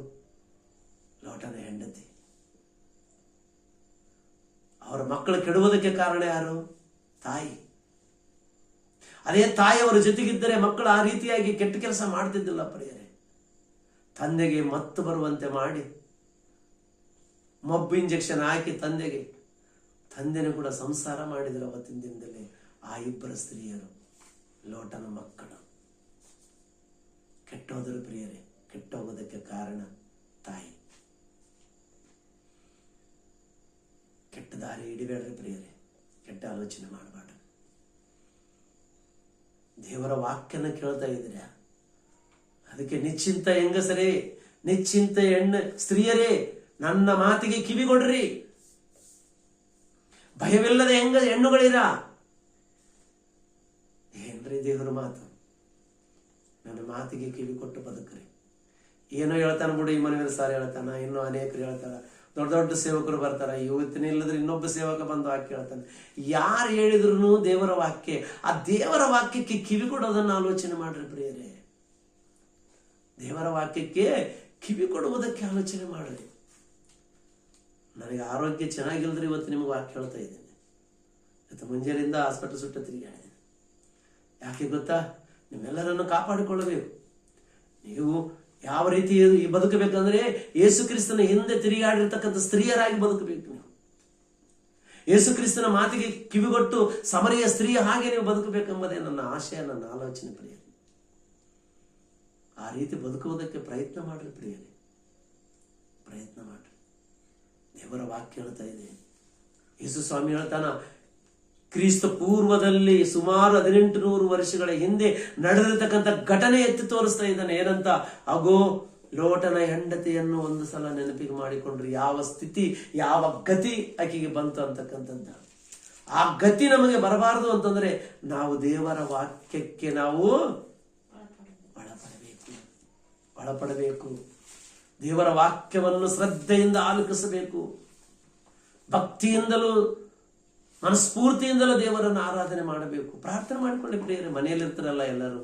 ಲೋಟನ ಹೆಂಡತಿ. ಅವರ ಮಕ್ಕಳು ಕೆಡುವುದಕ್ಕೆ ಕಾರಣ ಯಾರು? ತಾಯಿ. ಅದೇ ತಾಯಿ ಅವರ ಜೊತೆಗಿದ್ದರೆ ಮಕ್ಕಳು ಆ ರೀತಿಯಾಗಿ ಕೆಟ್ಟ ಕೆಲಸ ಮಾಡ್ತಿದ್ದಿಲ್ಲ ಪ್ರಿಯರೇ. ತಂದೆಗೆ ಮತ್ತು ಬರುವಂತೆ ಮಾಡಿ ಮಬ್ಬು ಇಂಜೆಕ್ಷನ್ ಹಾಕಿ ತಂದೆನೂ ಕೂಡ ಸಂಸಾರ ಮಾಡಿದ್ರು. ಅವತ್ತಿನ ದಿನದಲ್ಲಿ ಆ ಇಬ್ಬರು ಸ್ತ್ರೀಯರು, ಲೋಟನ ಮಕ್ಕಳು ಕೆಟ್ಟೋದರು ಪ್ರಿಯರೇ. ಕೆಟ್ಟೋಗೋದಕ್ಕೆ ಕಾರಣ ತಾಯಿ. ಕೆಟ್ಟ ದಾರಿ ಹಿಡಿಬೇಡ್ರಿ ಪ್ರಿಯರೇ. ಕೆಟ್ಟ ಆಲೋಚನೆ ಮಾಡಬಾರ್ದು. ದೇವರ ವಾಕ್ಯನ ಕೇಳ್ತಾ ಇದ್ದೀರ? ಅದಕ್ಕೆ ನಿಶ್ಚಿಂತ ಹೆಂಗಸರೇ, ನಿಶ್ಚಿಂತ ಸ್ತ್ರೀಯರೇ, ನನ್ನ ಮಾತಿಗೆ ಕಿವಿಗೊಡ್ರಿ. ಭಯವಿಲ್ಲದ ಹೆಣ್ಣುಗಳಿರ. ಏನ್ರಿ ದೇವರ ಮಾತು? ನನ್ನ ಮಾತಿಗೆ ಕಿವಿ ಕೊಟ್ಟು ಬದುಕ್ರಿ. ಏನೋ ಹೇಳ್ತಾನ ಬಿಡು, ಈ ಮನೆಯಲ್ಲಿ ಸಾರಿ ಹೇಳ್ತಾನ, ಇನ್ನೂ ಅನೇಕರು ಹೇಳ್ತಾರ, ದೊಡ್ಡ ದೊಡ್ಡ ಸೇವಕರು ಬರ್ತಾರ. ಇವತ್ತಿನ ಇಲ್ಲದ್ರೆ ಇನ್ನೊಬ್ಬ ಸೇವಕ ಬಂದು ವಾಕ್ಯ ಹೇಳ್ತಾನೆ. ಯಾರು ಹೇಳಿದ್ರು ದೇವರ ವಾಕ್ಯ, ಆ ದೇವರ ವಾಕ್ಯಕ್ಕೆ ಕಿವಿ ಕೊಡೋದನ್ನ ಆಲೋಚನೆ ಮಾಡ್ರಿ ಪ್ರಿಯರೇ. ದೇವರ ವಾಕ್ಯಕ್ಕೆ ಕಿವಿ ಕೊಡುವುದಕ್ಕೆ ಆಲೋಚನೆ ಮಾಡ್ರಿ. ನನಗೆ ಆರೋಗ್ಯ ಚೆನ್ನಾಗಿಲ್ದ್ರಿ, ಇವತ್ತು ನಿಮಗೆ ವಾಕ್ಯ ಹೇಳ್ತಾ ಇದ್ದೇನೆ. ಇವತ್ತು ಮುಂಜಾನೆಯಿಂದ ಹಾಸ್ಪಿಟಲ್ ಸುತ್ತ ತಿರುಗಾಡಿ. ಯಾಕೆ ಗೊತ್ತಾ? ನಿಮ್ಮೆಲ್ಲರನ್ನು ಕಾಪಾಡಿಕೊಳ್ಳಬೇಕು. ನೀವು ಯಾವ ರೀತಿ ಬದುಕಬೇಕಂದ್ರೆ ಯೇಸು ಕ್ರಿಸ್ತನ ಹಿಂದೆ ತಿರುಗಾಡಿರ್ತಕ್ಕಂಥ ಸ್ತ್ರೀಯರಾಗಿ ಬದುಕಬೇಕು. ನೀವು ಯೇಸು ಕ್ರಿಸ್ತನ ಮಾತಿಗೆ ಕಿವಿಗೊಟ್ಟು ಸಮರಿಯ ಸ್ತ್ರೀಯ ಹಾಗೆ ನೀವು ಬದುಕಬೇಕೆಂಬುದೇ ನನ್ನ ಆಶಯ, ನನ್ನ ಆಲೋಚನೆ ಪ್ರಿಯರೇ. ಆ ರೀತಿ ಬದುಕುವುದಕ್ಕೆ ಪ್ರಯತ್ನ ಮಾಡ್ರಿ ಪ್ರಿಯರೇ, ಪ್ರಯತ್ನ ಮಾಡ್ರಿ. ದೇವರ ವಾಕ್ಯ ಹೇಳ್ತಾ ಇದೆ. ಯೇಸು ಸ್ವಾಮಿ ಹೇಳ್ತಾನ, ಕ್ರಿಸ್ತ ಪೂರ್ವದಲ್ಲಿ ಸುಮಾರು 1800 ವರ್ಷಗಳ ಹಿಂದೆ ನಡೆದಿರ್ತಕ್ಕಂಥ ಘಟನೆ ಎತ್ತಿ ತೋರಿಸ್ತಾ ಇದ್ದಾನೆ. ಏನಂತ? ಅಗೋ ಲೋಟನ ಹೆಂಡತಿಯನ್ನು ಒಂದು ಸಲ ನೆನಪಿಗೆ ಮಾಡಿಕೊಂಡ್ರಿ. ಯಾವ ಸ್ಥಿತಿ, ಯಾವ ಗತಿ ಆಕೆಗೆ ಬಂತು ಅಂತಕ್ಕಂಥದ್ದು. ಆ ಗತಿ ನಮಗೆ ಬರಬಾರದು ಅಂತಂದ್ರೆ ನಾವು ದೇವರ ವಾಕ್ಯಕ್ಕೆ ನಾವು ಒಳಪಡಬೇಕು. ದೇವರ ವಾಕ್ಯವನ್ನು ಶ್ರದ್ಧೆಯಿಂದ ಆಲೋಕಿಸಬೇಕು. ಭಕ್ತಿಯಿಂದಲೂ ಮನಸ್ಫೂರ್ತಿಯಿಂದಲೂ ದೇವರನ್ನು ಆರಾಧನೆ ಮಾಡಬೇಕು. ಪ್ರಾರ್ಥನೆ ಮಾಡಿಕೊಳ್ಳಿ ಪ್ರಿಯರೇ. ಮನೆಯಲ್ಲಿ ಇರ್ತಾರಲ್ಲ ಎಲ್ಲರೂ,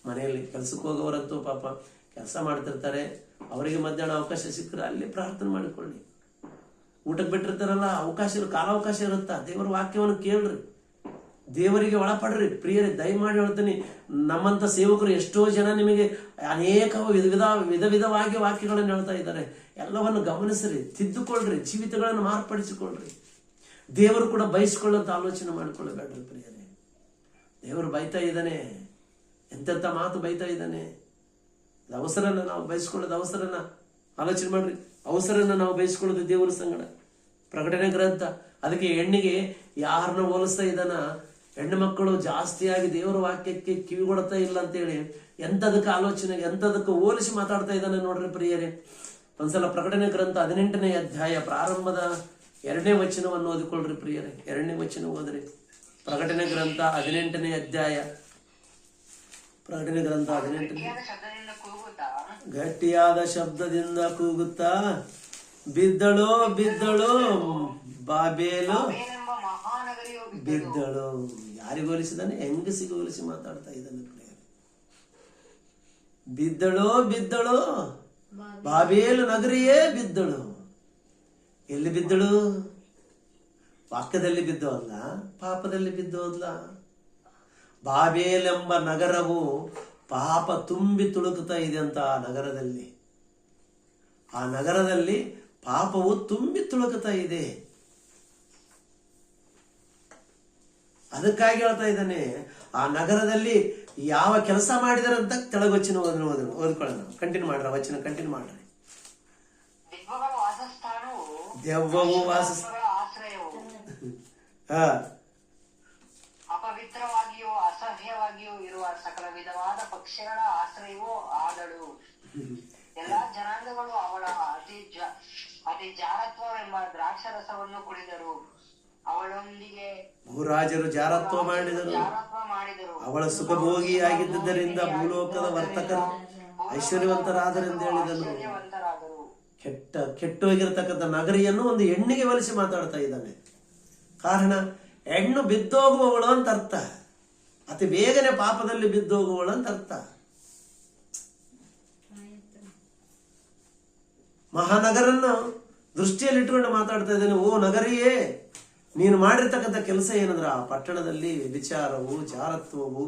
ಮನೆಯಲ್ಲಿ ಕೆಲಸಕ್ಕೆ ಹೋಗೋವರಂತೂ ಪಾಪ ಕೆಲಸ ಮಾಡ್ತಿರ್ತಾರೆ. ಅವರಿಗೆ ಮಧ್ಯಾಹ್ನ ಅವಕಾಶ ಸಿಕ್ಕರೆ ಅಲ್ಲಿ ಪ್ರಾರ್ಥನೆ ಮಾಡಿಕೊಳ್ಳಿ. ಊಟಕ್ಕೆ ಬಿಟ್ಟಿರ್ತಾರಲ್ಲ, ಕಾಲಾವಕಾಶ ಇರುತ್ತಾ, ದೇವರ ವಾಕ್ಯವನ್ನು ಕೇಳ್ರಿ, ದೇವರಿಗೆ ಒಳಪಡ್ರಿ ಪ್ರಿಯರೇ. ದಯಮಾಡಿ ಹೇಳ್ತೀನಿ, ನಮ್ಮಂತ ಸೇವಕರು ಎಷ್ಟೋ ಜನ ನಿಮಗೆ ಅನೇಕ ವಿಧ ವಿಧವಾಗಿ ವಾಕ್ಯಗಳನ್ನು ಹೇಳ್ತಾ ಇದ್ದಾರೆ. ಎಲ್ಲವನ್ನು ಗಮನಿಸ್ರಿ, ತಿದ್ದುಕೊಳ್ರಿ, ಜೀವಿತಗಳನ್ನು ಮಾರ್ಪಡಿಸಿಕೊಳ್ಳ್ರಿ. ದೇವರು ಕೂಡ ಬಯಸ್ಕೊಳ್ಳೋಂತ ಆಲೋಚನೆ ಮಾಡಿಕೊಳ್ಳಬೇಡ್ರಿ ಪ್ರಿಯರೇ. ದೇವರು ಬೈತಾ ಇದ್ದಾನೆ, ಎಂತೆಂಥ ಮಾತು ಬೈತಾ ಇದ್ದಾನೆ. ಅವಸರನ ನಾವು ಬಯಸ್ಕೊಳ್ಳೋದು, ಅವಸರನ ಆಲೋಚನೆ ಮಾಡ್ರಿ. ಅವಸರನ ನಾವು ಬಯಸ್ಕೊಳ್ಳೋದು ದೇವರ ಸಂಗಡ. ಪ್ರಕಟಣೆ ಗ್ರಂಥ ಅದಕ್ಕೆ ಹೆಣ್ಣಿಗೆ ಯಾರನ್ನ ಹೋಲಿಸ್ತಾ ಇದ್ದಾನ? ಹೆಣ್ಣು ಮಕ್ಕಳು ಜಾಸ್ತಿಯಾಗಿ ದೇವರ ವಾಕ್ಯಕ್ಕೆ ಕಿವಿಗೊಡ್ತಾ ಇಲ್ಲ ಅಂತೇಳಿ ಎಂತದಕ್ಕೆ ಆಲೋಚನೆ, ಎಂತದಕ್ಕೆ ಹೋಲಿಸಿ ಮಾತಾಡ್ತಾ ಇದ್ದಾನೆ ನೋಡ್ರಿ ಪ್ರಿಯರೇ. ಒಂದ್ಸಲ ಪ್ರಕಟಣೆ ಗ್ರಂಥ 18ನೇ ಅಧ್ಯಾಯ ಪ್ರಾರಂಭದ 2ನೇ ವಚನವನ್ನು ಓದಿಕೊಳ್ಳ್ರಿ ಪ್ರಿಯರೇ. 2ನೇ ವಚನ ಓದ್ರಿ. ಪ್ರಕಟಣೆ ಗ್ರಂಥ 18ನೇ ಅಧ್ಯಾಯ, ಪ್ರಕಟಣೆ ಗ್ರಂಥ 18ನೇ. ಗಟ್ಟಿಯಾದ ಶಬ್ದದಿಂದ ಕೂಗುತ್ತಾ ಬಿದ್ದಳು ಬಿದ್ದಳು ಬಾಬೇಲು ಬಿದ್ದಳು. ಯಾರಿಗೂ ಹೋಲಿಸಿದಾನೆ? ಹೆಂಗಸಿಗೆ ಹೋಲಿಸಿ ಮಾತಾಡ್ತಾ ಇದ್ದಾನೆ ಪ್ರಿಯರೇ. ಬಿದ್ದಳು ಬಿದ್ದಳು ಬಾಬೇಲು ನಗರಿಯೇ ಬಿದ್ದಳು. ಎಲ್ಲಿ ಬಿದ್ದಳು? ವಾಕ್ಯದಲ್ಲಿ ಬಿದ್ದೋದ್ಲ, ಪಾಪದಲ್ಲಿ ಬಿದ್ದೋದ್ಲ. ಬಾಬೇಲೆಂಬ ನಗರವು ಪಾಪ ತುಂಬಿ ತುಳುಕುತ್ತಾ ಇದೆ ಅಂತ ಆ ನಗರದಲ್ಲಿ ಪಾಪವು ತುಂಬಿ ತುಳುಕುತ್ತಾ ಇದೆ. ಅದಕ್ಕಾಗಿ ಹೇಳ್ತಾ ಇದ್ದಾನೆ, ಆ ನಗರದಲ್ಲಿ ಯಾವ ಕೆಲಸ ಮಾಡಿದಾರಂತ ಕೆಳಗೊಚ್ಚಿನ ಓದ್ಕೊಳ್ಳೋಣ. ಕಂಟಿನ್ಯೂ ಮಾಡ್ರ, ವಚನ ಕಂಟಿನ್ಯೂ ಮಾಡ್ರಿ. ದೆವ್ವವು ಆಶ್ರಯವು ಅಪವಿತ್ರವಾಗಿಯೂ ಅಸಹ್ಯವಾಗಿಯೂ ಇರುವ ಸಕಲ ವಿಧವಾದ ಪಕ್ಷಿಗಳ ಆಶ್ರಯವೂ ಆದಳು. ಎಲ್ಲಾ ಜನಾಂಗಗಳು ಅವಳ ಅತಿ ಜಾರತ್ವವೆಂಬ ದ್ರಾಕ್ಷರಸವನ್ನು ಕುಡಿದರು. ಅವಳೊಂದಿಗೆ ಭೂರಾಜರು ಜಾರತ್ವ ಮಾಡಿದರು. ಅವಳ ಸುಖಭೋಗಿಯಾಗಿದ್ದರಿಂದ ಭೂಲೋಕದ ವರ್ತಕರು ಐಶ್ವರ್ಯವಂತರಾದರೆಂದು ಹೇಳಿದನು. ಕೆಟ್ಟೋಗಿರತಕ್ಕಂಥ ನಗರಿಯನ್ನು ಒಂದು ಹೆಣ್ಣಿಗೆ ಹೋಲಿಸಿ ಮಾತಾಡ್ತಾ ಇದ್ದಾನೆ. ಕಾರಣ, ಹೆಣ್ಣು ಬಿದ್ದೋಗುವವಳು ಅಂತ ಅರ್ಥ, ಅತಿ ಬೇಗನೆ ಪಾಪದಲ್ಲಿ ಬಿದ್ದೋಗುವವಳು ಅಂತ ಅರ್ಥ. ಮಹಾನಗರನ್ನು ದೃಷ್ಟಿಯಲ್ಲಿ ಇಟ್ಟುಕೊಂಡು ಮಾತಾಡ್ತಾ ಇದ್ದಾನೆ. ಓ ನಗರಿಯೇ, ನೀನು ಮಾಡಿರ್ತಕ್ಕಂಥ ಕೆಲಸ ಏನಂದ್ರ, ಆ ಪಟ್ಟಣದಲ್ಲಿ ವ್ಯಭಿಚಾರವು, ಜಾರತ್ವವು,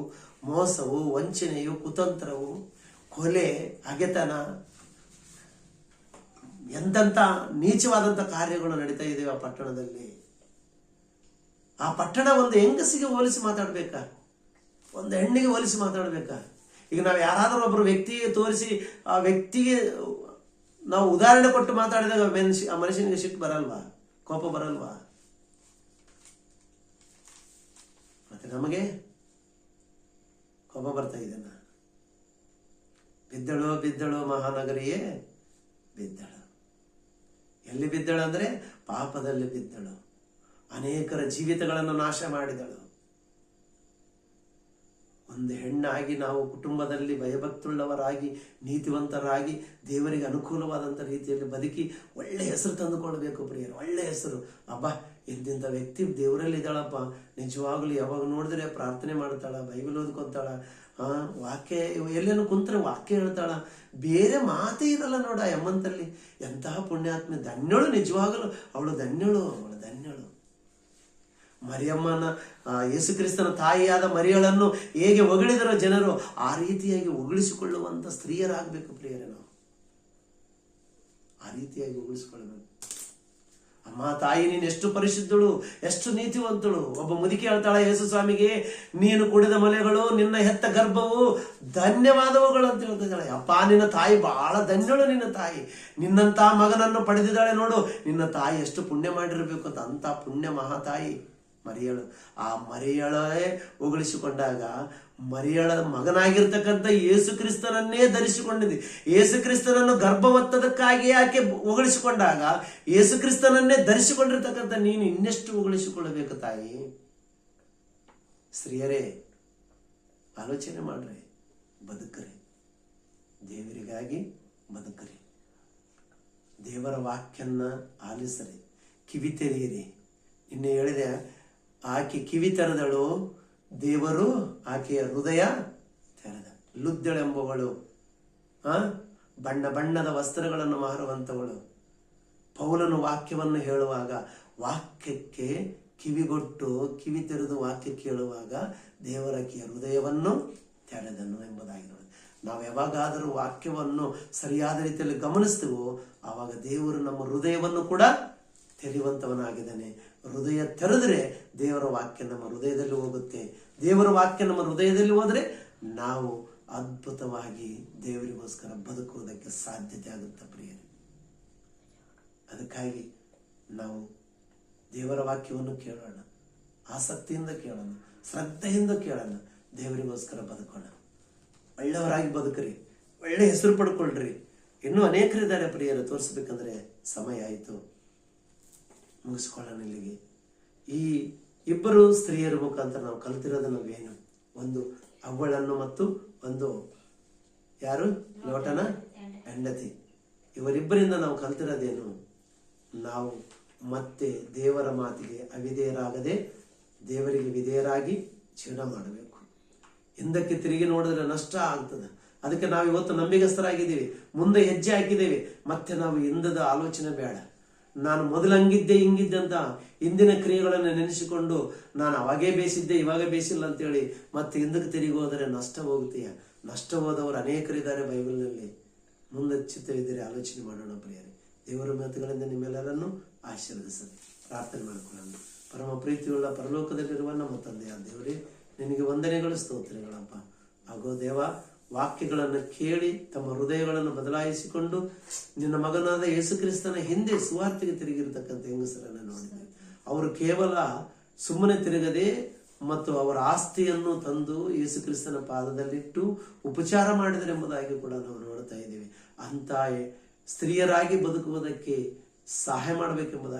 ಮೋಸವು, ವಂಚನೆಯು, ಕುತಂತ್ರವು, ಕೊಲೆ, ಹಗೆತನ, ಎಂತೆಂಥ ನೀಚವಾದಂಥ ಕಾರ್ಯಗಳು ನಡೀತಾ ಇದ್ದೇವೆ ಆ ಪಟ್ಟಣದಲ್ಲಿ. ಆ ಪಟ್ಟಣ ಒಂದು ಹೆಂಗಸಿಗೆ ಹೋಲಿಸಿ ಮಾತಾಡ್ಬೇಕಾ, ಒಂದು ಹೆಣ್ಣಿಗೆ ಹೋಲಿಸಿ ಮಾತಾಡ್ಬೇಕಾ? ಈಗ ನಾವು ಯಾರಾದರೂ ಒಬ್ಬರು ವ್ಯಕ್ತಿಗೆ ತೋರಿಸಿ ಆ ವ್ಯಕ್ತಿಗೆ ನಾವು ಉದಾಹರಣೆ ಕೊಟ್ಟು ಮಾತಾಡಿದಾಗ ಆ ಮನುಷ್ಯನಿಗೆ ಸಿಟ್ಟು ಬರಲ್ವಾ, ಕೋಪ ಬರಲ್ವಾ? ಮತ್ತೆ ನಮಗೆ ಕೋಪ ಬರ್ತಾ ಇದೆನ? ಬಿದ್ದಳು ಮಹಾನಗರಿಯೇ ಬಿದ್ದಳು. ಎಲ್ಲಿ ಬಿದ್ದಳು ಅಂದ್ರೆ ಪಾಪದಲ್ಲಿ ಬಿದ್ದಳು. ಅನೇಕರ ಜೀವಿತಗಳನ್ನು ನಾಶ ಮಾಡಿದಳು. ಒಂದು ಹೆಣ್ಣಾಗಿ ನಾವು ಕುಟುಂಬದಲ್ಲಿ ಭಯಭಕ್ತುಳ್ಳವರಾಗಿ, ನೀತಿವಂತರಾಗಿ, ದೇವರಿಗೆ ಅನುಕೂಲವಾದಂಥ ರೀತಿಯಲ್ಲಿ ಬದುಕಿ ಒಳ್ಳೆ ಹೆಸರು ತಂದುಕೊಳ್ಬೇಕು ಪ್ರಿಯರು. ಒಳ್ಳೆ ಹೆಸರು. ಅಬ್ಬಾ, ಇಂತಿಂಥ ವ್ಯಕ್ತಿ ದೇವರಲ್ಲಿ ಇದ್ದಾಳಪ್ಪ, ನಿಜವಾಗ್ಲೂ ಯಾವಾಗ ನೋಡಿದ್ರೆ ಪ್ರಾರ್ಥನೆ ಮಾಡ್ತಾಳ, ಬೈಬಲ್ ಓದ್ಕೊಂತಾಳ, ವಾಕ್ಯ ಎಲ್ಲೇನು ಕುಂತ್ರೆ ವಾಕ್ಯ ಹೇಳ್ತಾಳ, ಬೇರೆ ಮಾತೇ ಇರಲ್ಲ ನೋಡ ಎಮ್ಮಂತಲ್ಲಿ. ಎಂತಹ ಪುಣ್ಯಾತ್ಮೆ, ಧನ್ಯಳು, ನಿಜವಾಗಲು ಅವಳು ಧನ್ಯಳು. ಮರಿಯಮ್ಮನ, ಯೇಸು ಕ್ರಿಸ್ತನ ತಾಯಿಯಾದ ಮರಿಯಳನ್ನು ಹೇಗೆ ಹೊಗಳಿದರೋ ಜನರು, ಆ ರೀತಿಯಾಗಿ ಹೊಗಳಿಸಿಕೊಳ್ಳುವಂತ ಸ್ತ್ರೀಯರಾಗಬೇಕು ಪ್ರಿಯರೇ. ನಾವು ಆ ರೀತಿಯಾಗಿ ಹೊಗಳಿಸಿಕೊಳ್ಳಬೇಕು. ಅಮ್ಮ ತಾಯಿ, ನೀನು ಎಷ್ಟು ಪರಿಶುದ್ಧಳು, ಎಷ್ಟು ನೀತಿವಂತಳು. ಒಬ್ಬ ಮುದುಕಿ ಹೇಳ್ತಾಳ ಯೇಸು ಸ್ವಾಮಿಗೆ, ನೀನು ಕುಡಿದ ಮಲೆಗಳು, ನಿನ್ನ ಹೆತ್ತ ಗರ್ಭವು ಧನ್ಯವಾದವುಗಳು ಅಂತ ಹೇಳ್ತಿದ್ದಾಳೆ. ಅಪ್ಪ, ನಿನ್ನ ತಾಯಿ ಬಹಳ ಧನ್ಯಳು. ನಿನ್ನ ತಾಯಿ ನಿನ್ನಂತ ಮಗನನ್ನು ಪಡೆದಿದ್ದಾಳೆ ನೋಡು. ನಿನ್ನ ತಾಯಿ ಎಷ್ಟು ಪುಣ್ಯ ಮಾಡಿರ್ಬೇಕು ಅಂತ. ಅಂತ ಪುಣ್ಯ ಮಹಾತಾಯಿ ಮರಿಯಳು. ಆ ಮರಿಯಳೇ ಹೊಗಳಿಸಿಕೊಂಡಾಗ, ಮರಿಯಳ ಮಗನಾಗಿರ್ತಕ್ಕಂಥ ಯೇಸು ಕ್ರಿಸ್ತನನ್ನೇ ಧರಿಸಿಕೊಂಡಿದೆ. ಯೇಸು ಕ್ರಿಸ್ತನನ್ನು ಗರ್ಭವತ್ತದಕ್ಕಾಗಿ ಆಕೆ ಹೊಗಳಿಸಿಕೊಂಡಾಗ, ಯೇಸು ಕ್ರಿಸ್ತನನ್ನೇ ಧರಿಸಿಕೊಂಡಿರ್ತಕ್ಕಂಥ ನೀನು ಇನ್ನೆಷ್ಟು ಹೊಗಳಿಸಿಕೊಳ್ಳಬೇಕು ತಾಯಿ. ಸ್ತ್ರೀಯರೇ, ಆಲೋಚನೆ ಮಾಡ್ರಿ, ಬದುಕರಿ, ದೇವರಿಗಾಗಿ ಬದುಕರಿ, ದೇವರ ವಾಕ್ಯನ್ನ ಆಲಿಸರಿ, ಕಿವಿ ತೆರೆಯಿರಿ. ಇನ್ನು ಹೇಳಿದೆ, ಆಕೆ ಕಿವಿ ತೆರೆದಳು, ದೇವರು ಆಕೆಯ ಹೃದಯ ತೆರೆದ. ಲುದ್ದಳೆಂಬವಳು, ಬಣ್ಣ ಬಣ್ಣದ ವಸ್ತ್ರಗಳನ್ನು ಮಾರುವಂತವಳು. ಪೌಲನು ವಾಕ್ಯವನ್ನು ಹೇಳುವಾಗ ವಾಕ್ಯಕ್ಕೆ ಕಿವಿಗೊಟ್ಟು ಕಿವಿ ತೆರೆದು ವಾಕ್ಯ ಕೇಳುವಾಗ ದೇವರಕೆಯ ಹೃದಯವನ್ನು ತೆರೆದನು ಎಂಬುದಾಗಿ ನೋಡಿ. ನಾವು ಯಾವಾಗಾದರೂ ವಾಕ್ಯವನ್ನು ಸರಿಯಾದ ರೀತಿಯಲ್ಲಿ ಗಮನಿಸ್ತೇವೋ ಆವಾಗ ದೇವರು ನಮ್ಮ ಹೃದಯವನ್ನು ಕೂಡ ತೆರೆಯುವಂತವನಾಗಿದ್ದಾನೆ. ಹೃದಯ ತೆರೆದ್ರೆ ದೇವರ ವಾಕ್ಯ ನಮ್ಮ ಹೃದಯದಲ್ಲಿ ಹೋಗುತ್ತೆ. ದೇವರ ವಾಕ್ಯ ನಮ್ಮ ಹೃದಯದಲ್ಲಿ ಹೋದ್ರೆ ನಾವು ಅದ್ಭುತವಾಗಿ ದೇವರಿಗೋಸ್ಕರ ಬದುಕುವುದಕ್ಕೆ ಸಾಧ್ಯತೆ ಆಗುತ್ತೆ ಪ್ರಿಯರೇ. ಅದಕ್ಕಾಗಿ ನಾವು ದೇವರ ವಾಕ್ಯವನ್ನು ಕೇಳೋಣ, ಆಸಕ್ತಿಯಿಂದ ಕೇಳೋಣ, ಶ್ರದ್ಧೆಯಿಂದ ಕೇಳೋಣ, ದೇವರಿಗೋಸ್ಕರ ಬದುಕೋಣ, ಒಳ್ಳೆಯವರಾಗಿ ಬದುಕ್ರಿ, ಒಳ್ಳೆ ಹೆಸರು ಪಡ್ಕೊಳ್ರಿ. ಇನ್ನೂ ಅನೇಕರಿದ್ದಾರೆ ಪ್ರಿಯರು, ತೋರಿಸ್ಬೇಕಂದ್ರೆ ಸಮಯ ಆಯಿತು, ಮುಗಿಸ್ಕೊಳ್ಳೋಣ ಇಲ್ಲಿಗೆ. ಈ ಇಬ್ಬರು ಸ್ತ್ರೀಯರ ಮುಖಾಂತರ ನಾವು ಕಲಿತಿರೋದು ನಾವೇನು? ಒಂದು ಅವ್ವಳನ್ನು ಮತ್ತು ಒಂದು ಯಾರು, ಲೋಟನ ಹೆಂಡತಿ. ಇವರಿಬ್ಬರಿಂದ ನಾವು ಕಲಿತಿರೋದೇನು? ನಾವು ಮತ್ತೆ ದೇವರ ಮಾತಿಗೆ ಅವಿಧೇಯರಾಗದೆ ದೇವರಿಗೆ ವಿಧೇಯರಾಗಿ ಜೀವನ ಮಾಡಬೇಕು. ಹಿಂದಕ್ಕೆ ತಿರುಗಿ ನೋಡಿದ್ರೆ ನಷ್ಟ ಆಗ್ತದೆ. ಅದಕ್ಕೆ ನಾವು ಇವತ್ತು ನಂಬಿಗಸ್ತರಾಗಿದ್ದೀವಿ, ಮುಂದೆ ಹೆಜ್ಜೆ ಹಾಕಿದ್ದೇವೆ. ಮತ್ತೆ ನಾವು ಹಿಂದದ ಆಲೋಚನೆ ಬೇಡ. ನಾನು ಮೊದಲು ಹಂಗಿದ್ದೆ ಹಿಂಗಿದ್ದೆ ಅಂತ ಹಿಂದಿನ ಕ್ರಿಯೆಗಳನ್ನು ನೆನೆಸಿಕೊಂಡು ನಾನು ಅವಾಗೇ ಬೇಯಿಸಿದ್ದೆ ಇವಾಗ ಬೇಯಿಸಿಲ್ಲ ಅಂತೇಳಿ ಮತ್ತೆ ಹಿಂದಕ್ಕೆ ತಿರುಗಿ ಹೋದರೆ ನಷ್ಟ ಹೋಗುತ್ತೀಯ. ನಷ್ಟ ಹೋದವರು ಅನೇಕರಿದ್ದಾರೆ ಬೈಬಲ್ನಲ್ಲಿ. ಮುಂದೆ ಚಿತ್ತವಿದ್ದರೆ ಆಲೋಚನೆ ಮಾಡೋಣ ಪ್ರಿಯರೇ. ದೇವರ ಮಾತುಗಳಿಂದ ನಿಮ್ಮೆಲ್ಲರನ್ನು ಆಶೀರ್ವದಿಸಲಿ. ಪ್ರಾರ್ಥನೆ ಮಾಡಿಕೊಳ್ಳೋಣ. ಪರಮ ಪ್ರೀತಿಯುಳ್ಳ ಪರಲೋಕದಲ್ಲಿರುವ ನಮ್ಮ ತಂದೆಯ ದೇವರೇ, ನಿನಗೆ ವಂದನೆಗಳು, ಸ್ತೋತ್ರಗಳಪ್ಪ. ಹಾಗೋ ದೇವ, ವಾಕ್ಯಗಳನ್ನು ಕೇಳಿ ತಮ್ಮ ಹೃದಯಗಳನ್ನು ಬದಲಾಯಿಸಿಕೊಂಡು ನಿನ್ನ ಮಗನಾದ ಯೇಸು ಕ್ರಿಸ್ತನ ಹಿಂದೆ ಸುವಾರ್ತೆಗೆ ತಿರುಗಿರತಕ್ಕಂಥ ಹೆಂಗಸರನ್ನು ನೋಡಿದೆ. ಅವರು ಕೇವಲ ಸುಮ್ಮನೆ ತಿರುಗದೆ ಮತ್ತು ಅವರ ಆಸ್ತಿಯನ್ನು ತಂದು ಯೇಸು ಕ್ರಿಸ್ತನ ಪಾದದಲ್ಲಿಟ್ಟು ಉಪಚಾರ ಮಾಡಿದರೆಂಬುದಾಗಿ ಕೂಡ ನಾವು ನೋಡ್ತಾ ಇದ್ದೀವಿ. ಅಂತ ಸ್ತ್ರೀಯರಾಗಿ ಬದುಕುವುದಕ್ಕೆ ಸಹಾಯ ಮಾಡಬೇಕೆಂಬುದಾಗಿ